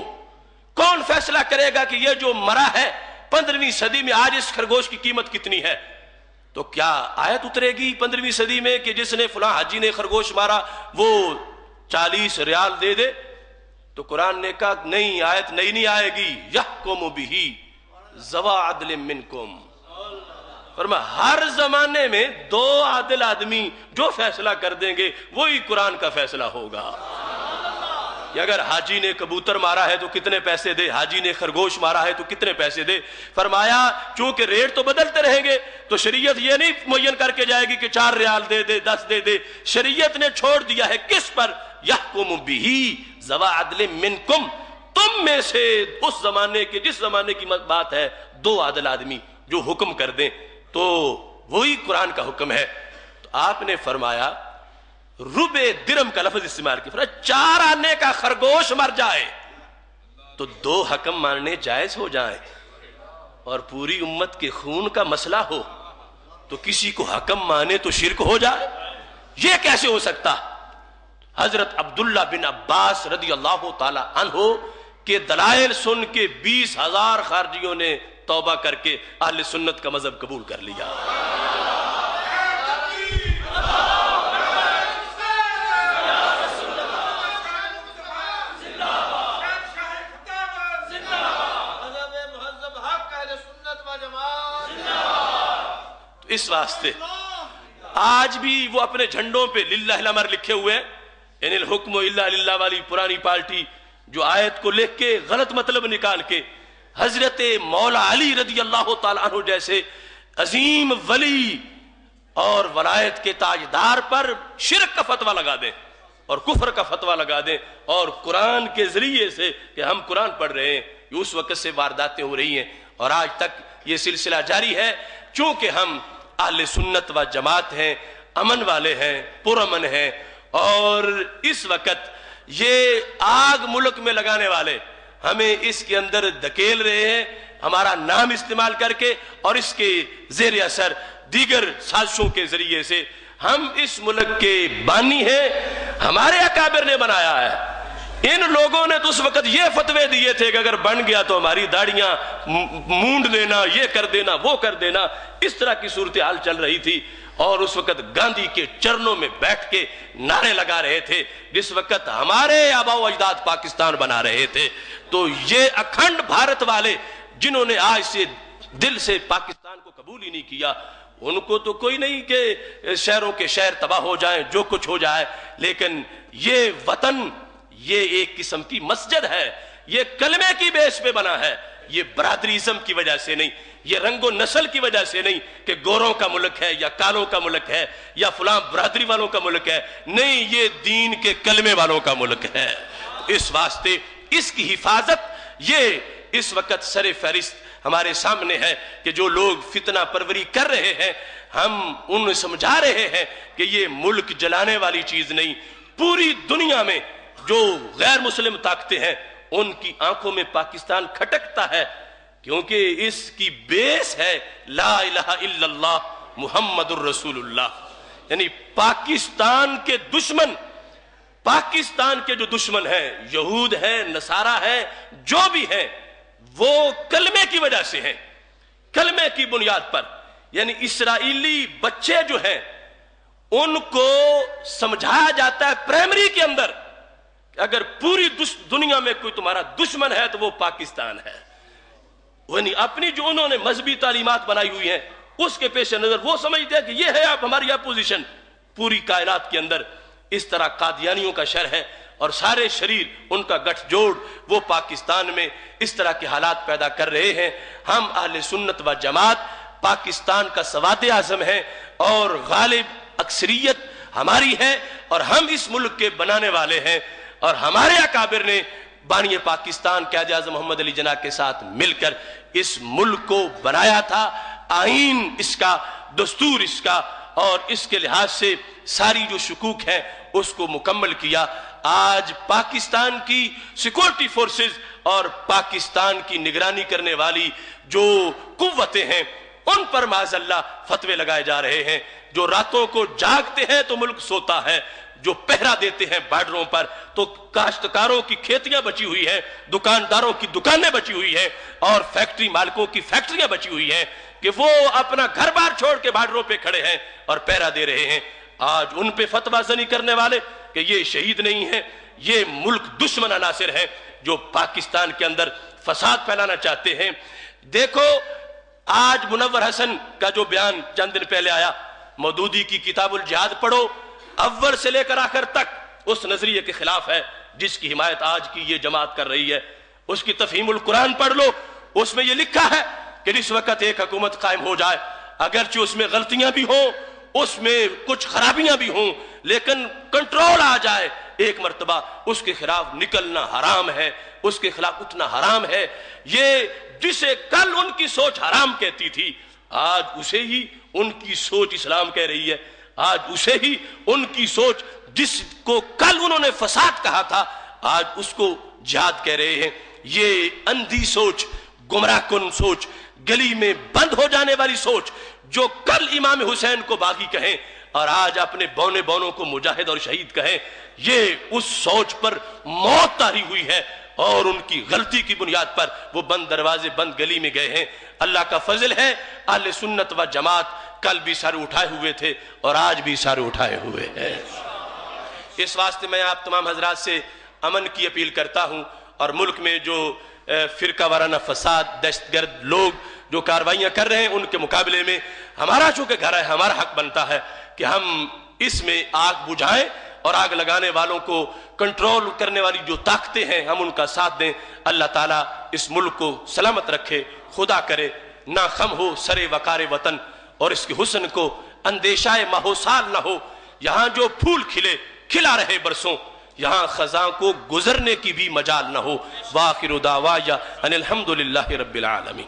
کون فیصلہ کرے گا کہ یہ جو مرا ہے 15ویں صدی میں آج اس خرگوش کی قیمت کتنی ہے؟ تو کیا آیت اترے گی 15ویں صدی میں کہ جس نے فلاں حاجی نے خرگوش مارا وہ 40 ریال دے دے؟ تو قرآن نے کہا نہیں، آیت نہیں آئے گی، یحکم بہ ذوی عدل منکم۔ فرمایا ہر زمانے میں دو عادل آدمی جو فیصلہ کر دیں گے وہی قرآن کا فیصلہ ہوگا کہ اگر حاجی نے کبوتر مارا ہے تو کتنے پیسے دے، حاجی نے خرگوش مارا ہے تو کتنے پیسے دے۔ فرمایا چونکہ ریٹ تو بدلتے رہیں گے تو شریعت یہ نہیں معین کر کے جائے گی کہ 4 ریال دے دے، 10 دے دے۔ شریعت نے چھوڑ دیا ہے کس پر؟ یحکم بہ ذوی عدل منکم، تم میں سے اس زمانے کے، جس زمانے کی بات ہے، دو عادل آدمی جو حکم کر دیں تو وہی قرآن کا حکم ہے۔ تو آپ نے فرمایا ربع درم کا لفظ استعمال کیا، فرمایا 4 آنے کا خرگوش مر جائے تو 2 حکم ماننے جائز ہو جائیں، اور پوری امت کے خون کا مسئلہ ہو تو کسی کو حکم مانے تو شرک ہو جائے، یہ کیسے ہو سکتا؟ حضرت عبداللہ بن عباس رضی اللہ تعالی عنہ کے دلائل سن کے 20,000 خارجیوں نے توبہ کر کے اہل سنت کا مذہب قبول کر لیا۔ تو اس واسطے آج بھی وہ اپنے جھنڈوں پہ للہ الامر لکھے ہوئے، ان الحکم الا للہ والی پرانی پارٹی جو آیت کو لکھ کے غلط مطلب نکال کے حضرت مولا علی رضی اللہ تعالیٰ عنہ جیسے عظیم ولی اور ولایت کے تاجدار پر شرک کا فتویٰ لگا دیں اور کفر کا فتویٰ لگا دیں، اور قرآن کے ذریعے سے کہ ہم قرآن پڑھ رہے ہیں، یہ اس وقت سے وارداتیں ہو رہی ہیں اور آج تک یہ سلسلہ جاری ہے۔ چونکہ ہم اہل سنت و جماعت ہیں، امن والے ہیں، پرامن ہیں، اور اس وقت یہ آگ ملک میں لگانے والے ہمیں اس کے اندر دھکیل رہے ہیں ہمارا نام استعمال کر کے، اور اس کے زیر اثر دیگر سازشوں کے ذریعے سے۔ ہم اس ملک کے بانی ہیں، ہمارے اکابر نے بنایا ہے، ان لوگوں نے تو اس وقت یہ فتوے دیے تھے کہ اگر بن گیا تو ہماری داڑیاں مونڈ دینا، یہ کر دینا، وہ کر دینا، اس طرح کی صورتحال چل رہی تھی۔ اور اس وقت گاندھی کے چرنوں میں بیٹھ کے نعرے لگا رہے تھے جس وقت ہمارے آباء و اجداد پاکستان بنا رہے تھے۔ تو یہ اکھنڈ بھارت والے جنہوں نے آج سے دل سے پاکستان کو قبول ہی نہیں کیا، ان کو تو کوئی نہیں کہ شہروں کے شہر تباہ ہو جائیں، جو کچھ ہو جائے، لیکن یہ وطن یہ ایک قسم کی مسجد ہے، یہ کلمے کی بیس پہ بنا ہے، یہ برادریزم کی وجہ سے نہیں، یہ رنگ و نسل کی وجہ سے نہیں کہ گوروں کا ملک ہے یا کالوں کا ملک ہے یا فلاں برادری والوں کا ملک ہے، نہیں، یہ دین کے کلمے والوں کا ملک ہے۔ اس واسطے اس کی حفاظت یہ اس وقت سر فہرست ہمارے سامنے ہے کہ جو لوگ فتنہ پروری کر رہے ہیں، ہم انہیں سمجھا رہے ہیں کہ یہ ملک جلانے والی چیز نہیں۔ پوری دنیا میں جو غیر مسلم طاقتیں ہیں ان کی آنکھوں میں پاکستان کھٹکتا ہے، کیونکہ اس کی بیس ہے لا الہ الا اللہ محمد الرسول اللہ۔ یعنی پاکستان کے دشمن، پاکستان کے جو دشمن ہیں، یہود ہیں، نصارہ ہیں، جو بھی ہیں، وہ کلمے کی وجہ سے ہیں، کلمے کی بنیاد پر۔ یعنی اسرائیلی بچے جو ہیں ان کو سمجھایا جاتا ہے پرائمری کے اندر کہ اگر پوری دنیا میں کوئی تمہارا دشمن ہے تو وہ پاکستان ہے۔ یعنی اپنی جو انہوں نے مذہبی تعلیمات بنائی ہوئی ہیں اس کے پیش نظر وہ سمجھتے ہیں کہ یہ ہے آپ ہماری اپوزیشن۔ پوری کائنات کے اندر اس طرح قادیانیوں کا شر ہے اور سارے شریر ان کا گٹھ جوڑ وہ پاکستان میں اس طرح کے حالات پیدا کر رہے ہیں۔ ہم اہل سنت و جماعت پاکستان کا سواد اعظم ہے اور غالب اکثریت ہماری ہے اور ہم اس ملک کے بنانے والے ہیں، اور ہمارے اکابر نے بانی پاکستان قائد اعظم محمد علی جناح کے ساتھ مل کر اس ملک کو بنایا تھا، آئین اس کا، دستور اس کا، اور اس کے لحاظ سے ساری جو شکوک ہیں اس کو مکمل کیا۔ آج پاکستان کی سیکورٹی فورسز اور پاکستان کی نگرانی کرنے والی جو قوتیں ہیں ان پر معاذ اللہ فتوے لگائے جا رہے ہیں۔ جو راتوں کو جاگتے ہیں تو ملک سوتا ہے، جو پہرا دیتے ہیں بارڈروں پر تو کاشتکاروں کی کھیتیاں بچی ہوئی ہیں، دکانداروں کی دکانیں بچی ہوئی ہیں، اور فیکٹری مالکوں کی فیکٹریاں بچی ہوئی ہیں کہ وہ اپنا گھر بار چھوڑ کے بارڈروں پہ کھڑے ہیں اور پہرا دے رہے ہیں۔ آج ان پہ فتویٰ زنی کرنے والے کہ یہ شہید نہیں ہیں، یہ ملک دشمن عناصر ہیں جو پاکستان کے اندر فساد پھیلانا چاہتے ہیں۔ دیکھو آج منور حسن کا جو بیان چند دن پہلے آیا، مودودی کی کتاب الجہاد پڑھو، اول سے لے کر آخر تک اس نظریے کے خلاف ہے جس کی حمایت آج کی یہ جماعت کر رہی ہے۔ اس کی تفہیم القرآن پڑھ لو، اس میں یہ لکھا ہے کہ جس وقت ایک حکومت قائم ہو جائے، اگرچہ اس میں غلطیاں بھی ہوں، اس میں کچھ خرابیاں بھی ہوں، لیکن کنٹرول آ جائے ایک مرتبہ، اس کے خلاف نکلنا حرام ہے، اس کے خلاف اٹھنا حرام ہے۔ یہ جسے کل ان کی سوچ حرام کہتی تھی، آج اسے ہی ان کی سوچ اسلام کہہ رہی ہے۔ آج اسے ہی ان کی سوچ جس کو کل انہوں نے فساد کہا تھا، آج اس کو جہاد کہہ رہے ہیں۔ یہ اندھی سوچ، گمراہ کن سوچ، گلی میں بند ہو جانے والی سوچ، جو کل امام حسین کو باغی کہیں اور آج اپنے بونے بونوں کو مجاہد اور شہید کہیں، یہ اس سوچ پر موت طاری ہوئی ہے اور ان کی غلطی کی بنیاد پر وہ بند دروازے بند گلی میں گئے ہیں۔ اللہ کا فضل ہے اہل سنت و جماعت کل بھی سر اٹھائے ہوئے تھے اور آج بھی سر اٹھائے ہوئے ہیں۔ اس واسطے میں آپ تمام حضرات سے امن کی اپیل کرتا ہوں، اور ملک میں جو فرقہ وارانہ فساد، دہشت گرد لوگ جو کاروائیاں کر رہے ہیں ان کے مقابلے میں ہمارا چونکہ گھر ہے، ہمارا حق بنتا ہے کہ ہم اس میں آگ بجھائیں اور آگ لگانے والوں کو کنٹرول کرنے والی جو طاقتیں ہیں ہم ان کا ساتھ دیں۔ اللہ تعالیٰ اس ملک کو سلامت رکھے، خدا کرے نہ خم ہو سر وقار وطن، اور اس کے حسن کو اندیشہ ماحوسال نہ ہو۔ یہاں جو پھول کھلے کھلا رہے برسوں، یہاں خزاں کو گزرنے کی بھی مجال نہ ہو۔ وآخر دعوایا ان الحمدللہ رب العالمین۔